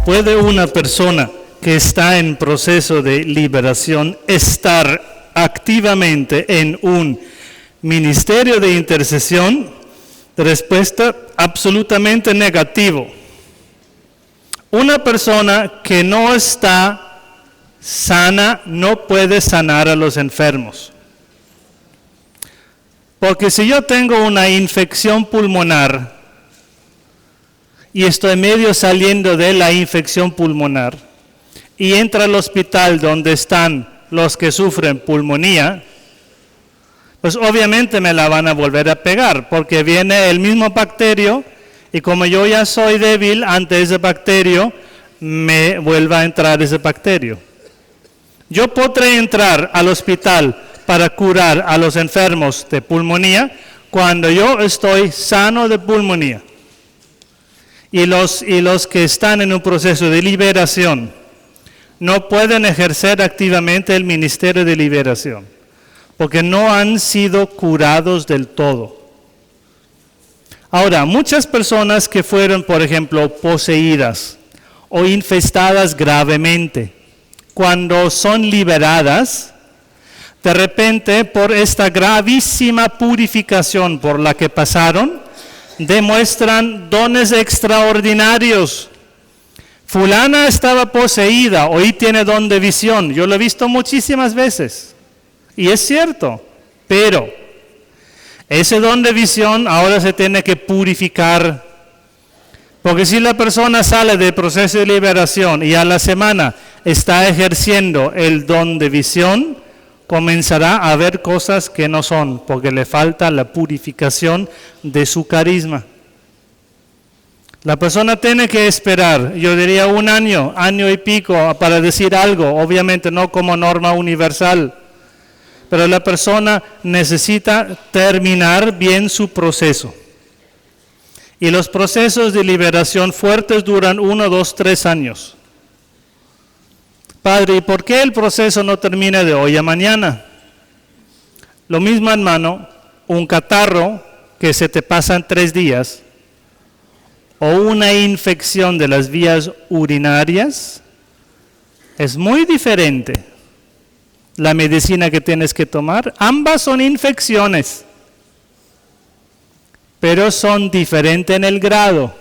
¿Puede una persona que está en proceso de liberación estar activamente en un ministerio de intercesión? Respuesta absolutamente negativo. Una persona que no está sana no puede sanar a los enfermos. Porque si yo tengo una infección pulmonar y estoy medio saliendo de la infección pulmonar y entro al hospital donde están los que sufren pulmonía, pues obviamente me la van a volver a pegar, porque viene el mismo bacterio y como yo ya soy débil ante ese bacterio, me vuelva a entrar ese bacterio. Yo podré entrar al hospital para curar a los enfermos de pulmonía cuando yo estoy sano de pulmonía. Y los que están en un proceso de liberación no pueden ejercer activamente el ministerio de liberación, porque no han sido curados del todo. Ahora, muchas personas que fueron, por ejemplo, poseídas o infestadas gravemente, cuando son liberadas, de repente, por esta gravísima purificación por la que pasaron, demuestran dones extraordinarios. Fulana estaba poseída, hoy tiene don de visión. Yo lo he visto muchísimas veces. Y es cierto, pero ese don de visión ahora se tiene que purificar. Porque si la persona sale del proceso de liberación y a la semana está ejerciendo el don de visión, comenzará a ver cosas que no son, porque le falta la purificación de su carisma. La persona tiene que esperar, yo diría un año, año y pico, para decir algo, obviamente no como norma universal, pero la persona necesita terminar bien su proceso. Y los procesos de liberación fuertes duran 1, 2, 3 años. Padre, ¿y por qué el proceso no termina de hoy a mañana? Lo mismo, hermano, un catarro que se te pasa en 3 días, o una infección de las vías urinarias, es muy diferente la medicina que tienes que tomar. Ambas son infecciones, pero son diferentes en el grado.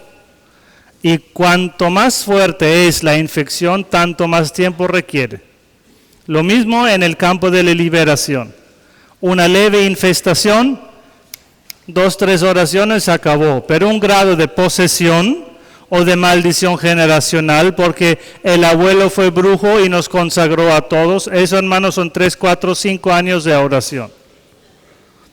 Y cuanto más fuerte es la infección, tanto más tiempo requiere. Lo mismo en el campo de la liberación. Una leve infestación, 2-3 oraciones, se acabó. Pero un grado de posesión o de maldición generacional, porque el abuelo fue brujo y nos consagró a todos, eso, hermanos, son 3, 4, 5 años de oración.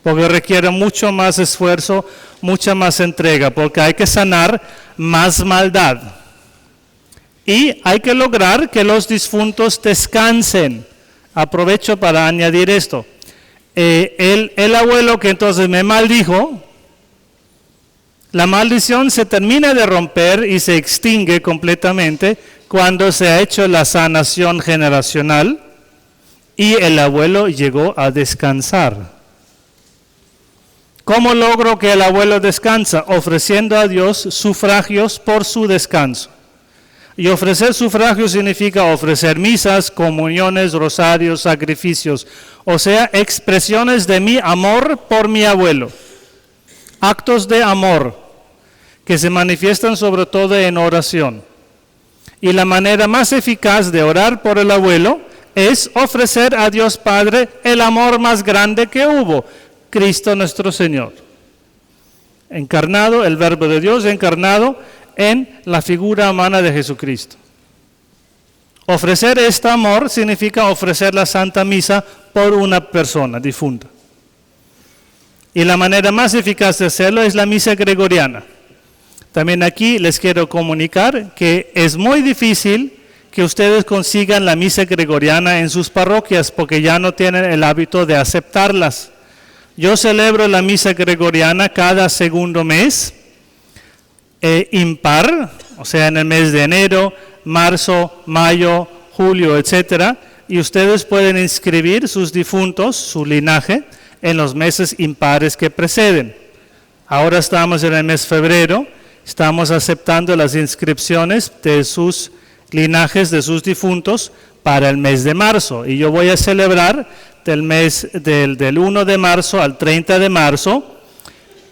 Porque requiere mucho más esfuerzo, mucha más entrega, porque hay que sanar más maldad. Y hay que lograr que los difuntos descansen. Aprovecho para añadir esto. El abuelo que entonces me maldijo, la maldición se termina de romper y se extingue completamente cuando se ha hecho la sanación generacional y el abuelo llegó a descansar. ¿Cómo logro que el abuelo descansa? Ofreciendo a Dios sufragios por su descanso. Y ofrecer sufragios significa ofrecer misas, comuniones, rosarios, sacrificios. O sea, expresiones de mi amor por mi abuelo. Actos de amor que se manifiestan sobre todo en oración. Y la manera más eficaz de orar por el abuelo es ofrecer a Dios Padre el amor más grande que hubo, Cristo nuestro Señor. Encarnado, el Verbo de Dios encarnado en la figura humana de Jesucristo. Ofrecer este amor significa ofrecer la Santa Misa por una persona difunta. Y la manera más eficaz de hacerlo es la misa gregoriana. También aquí les quiero comunicar que es muy difícil que ustedes consigan la misa gregoriana en sus parroquias porque ya no tienen el hábito de aceptarlas. Yo celebro la misa gregoriana cada segundo mes, impar, o sea, en el mes de enero, marzo, mayo, julio, etc. Y ustedes pueden inscribir sus difuntos, su linaje, en los meses impares que preceden. Ahora estamos en el mes de febrero, estamos aceptando las inscripciones de sus linajes, de sus difuntos, para el mes de marzo. Y yo voy a celebrar del mes del 1 de marzo al 30 de marzo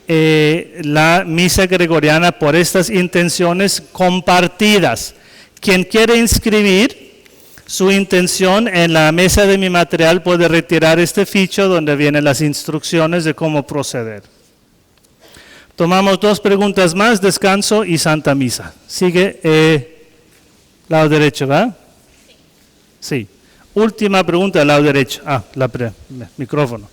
la misa gregoriana por estas intenciones compartidas. Quien quiere inscribir su intención en la mesa de mi material puede retirar este ficho donde vienen las instrucciones de cómo proceder. Tomamos 2 preguntas más, descanso y Santa Misa. Sigue lado derecho, ¿verdad? Sí. Última pregunta, lado derecho. Micrófono.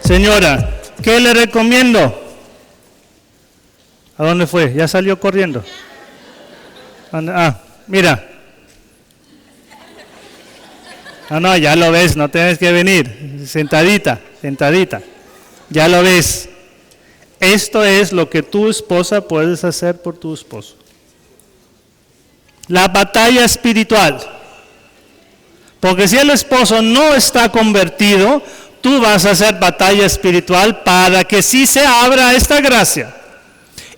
Señora, ¿qué le recomiendo? ¿A dónde fue? ¿Ya salió corriendo? Mira. No, ya lo ves, no tienes que venir. Sentadita. Ya lo ves. Esto es lo que tu esposa puedes hacer por tu esposo. La batalla espiritual. Porque si el esposo no está convertido, tú vas a hacer batalla espiritual para que sí se abra esta gracia.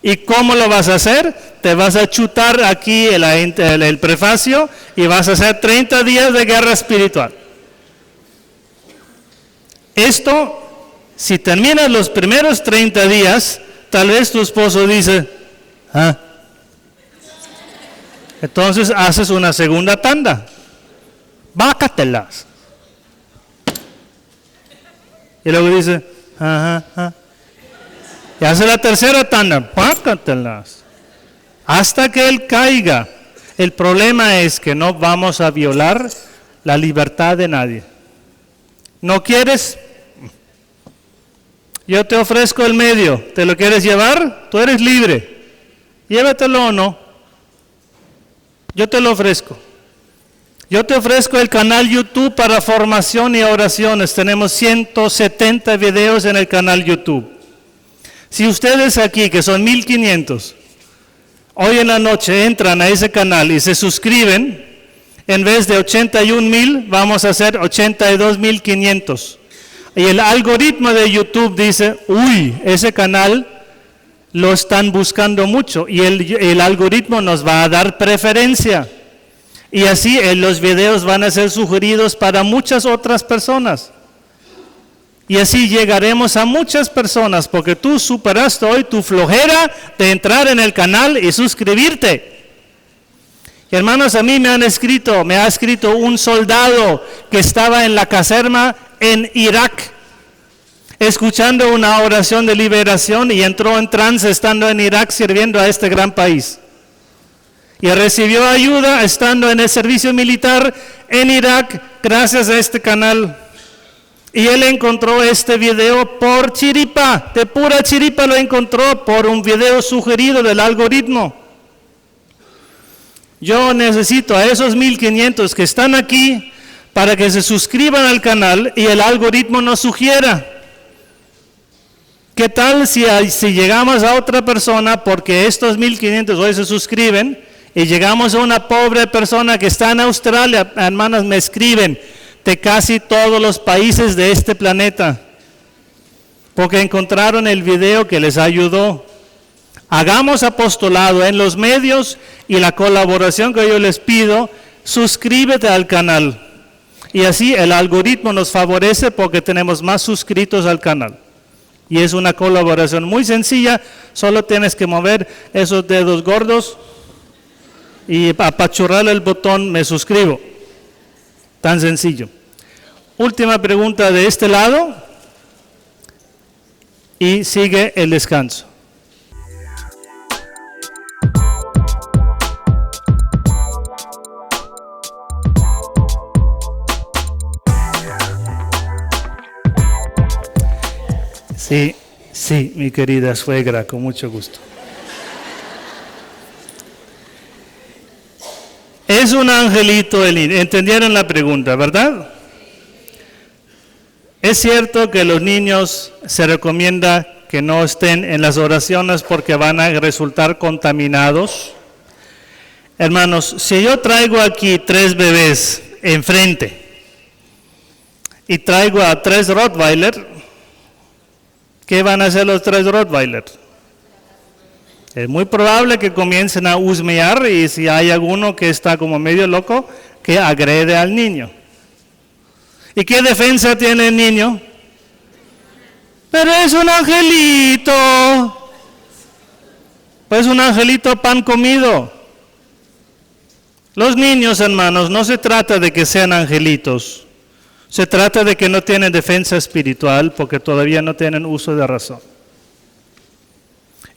¿Y cómo lo vas a hacer? Te vas a chutar aquí el prefacio y vas a hacer 30 días de guerra espiritual. Esto, si terminas los primeros 30 días, tal vez tu esposo dice, entonces haces una segunda tanda. Bácatelas. Y luego dice, y hace la tercera tanda, bácatelas. Hasta que él caiga. El problema es que no vamos a violar la libertad de nadie. ¿No quieres? Yo te ofrezco el medio. ¿Te lo quieres llevar? Tú eres libre. Llévatelo o no. Yo te lo ofrezco. Yo te ofrezco el canal YouTube para formación y oraciones. Tenemos 170 videos en el canal YouTube. Si ustedes aquí, que son 1500, hoy en la noche entran a ese canal y se suscriben, En vez de 81,000, vamos a hacer 82,500. Y el algoritmo de YouTube dice, uy, ese canal lo están buscando mucho. Y el algoritmo nos va a dar preferencia. Y así los videos van a ser sugeridos para muchas otras personas. Y así llegaremos a muchas personas, porque tú superaste hoy tu flojera de entrar en el canal y suscribirte. Y hermanos, a mí me ha escrito un soldado que estaba en la caserna en Irak, escuchando una oración de liberación y entró en trance estando en Irak sirviendo a este gran país. Y recibió ayuda estando en el servicio militar en Irak gracias a este canal. Y él encontró este video por chiripa, de pura chiripa lo encontró por un video sugerido del algoritmo. Yo necesito a esos 1,500 que están aquí para que se suscriban al canal y el algoritmo nos sugiera. ¿Qué tal si llegamos a otra persona porque estos 1,500 hoy se suscriben y llegamos a una pobre persona que está en Australia? Hermanas, me escriben de casi todos los países de este planeta, porque encontraron el video que les ayudó. Hagamos apostolado en los medios y la colaboración que yo les pido, suscríbete al canal. Y así el algoritmo nos favorece porque tenemos más suscritos al canal. Y es una colaboración muy sencilla, solo tienes que mover esos dedos gordos y apachurrar el botón me suscribo. Tan sencillo. Última pregunta de este lado y sigue el descanso. Sí, mi querida suegra, con mucho gusto. Es un angelito el niño. ¿Entendieron la pregunta, verdad? Es cierto que los niños se recomienda que no estén en las oraciones porque van a resultar contaminados. Hermanos, si yo traigo aquí 3 bebés enfrente y traigo a 3 Rottweiler, ¿qué van a hacer los 3 Rottweiler? Es muy probable que comiencen a husmear y si hay alguno que está como medio loco, que agrede al niño. ¿Y qué defensa tiene el niño? Pero es un angelito. Pues un angelito pan comido. Los niños, hermanos, no se trata de que sean angelitos. Se trata de que no tienen defensa espiritual porque todavía no tienen uso de razón.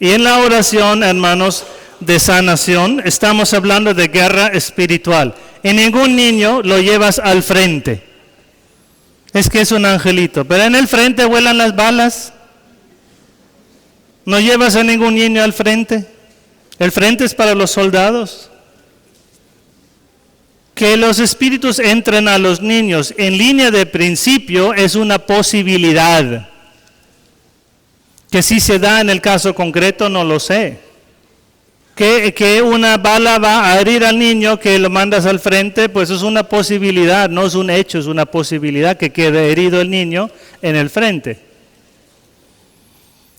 Y en la oración, hermanos, de sanación, estamos hablando de guerra espiritual. Y ningún niño lo llevas al frente. Es que es un angelito. Pero en el frente vuelan las balas. No llevas a ningún niño al frente. El frente es para los soldados. Que los espíritus entren a los niños en línea de principio es una posibilidad. Que si se da en el caso concreto, no lo sé. Que una bala va a herir al niño, que lo mandas al frente, pues es una posibilidad, no es un hecho, es una posibilidad que quede herido el niño en el frente.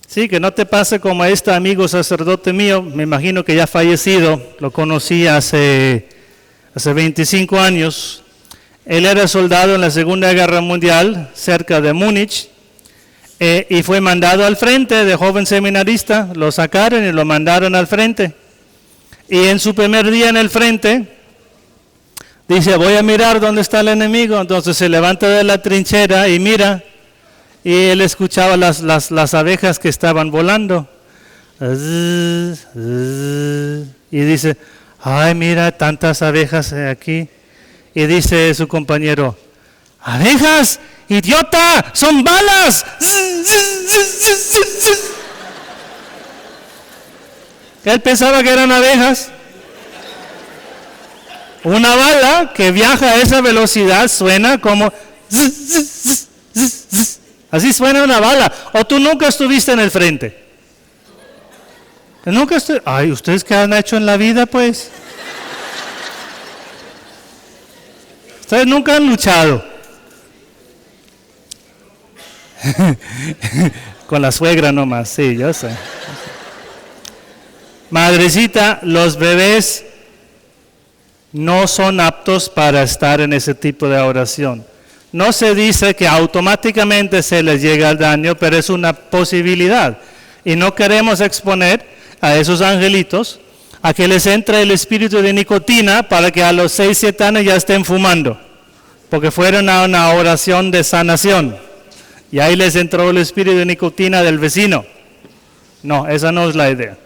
Sí, que no te pase como a este amigo sacerdote mío, me imagino que ya fallecido, lo conocí hace 25 años. Él era soldado en la Segunda Guerra Mundial, cerca de Múnich. Y fue mandado al frente de joven seminarista, lo sacaron y lo mandaron al frente. Y en su primer día en el frente, dice, voy a mirar dónde está el enemigo. Entonces se levanta de la trinchera y mira, y él escuchaba las abejas que estaban volando. Y dice, ay, mira, tantas abejas aquí. Y dice su compañero, abejas, idiota, son balas. Él pensaba que eran abejas. Una bala que viaja a esa velocidad suena como así suena una bala. O tú nunca estuviste en el frente. Nunca estoy. Ay, ¿ustedes qué han hecho en la vida, pues? Ustedes nunca han luchado. Con la suegra nomás, sí, yo sé. Madrecita, los bebés no son aptos para estar en ese tipo de oración. No se dice que automáticamente se les llega el daño, pero es una posibilidad. Y no queremos exponer a esos angelitos a que les entre el espíritu de nicotina para que a los 6, 7 años ya estén fumando, porque fueron a una oración de sanación y ahí les entró el espíritu de nicotina del vecino. No, esa no es la idea.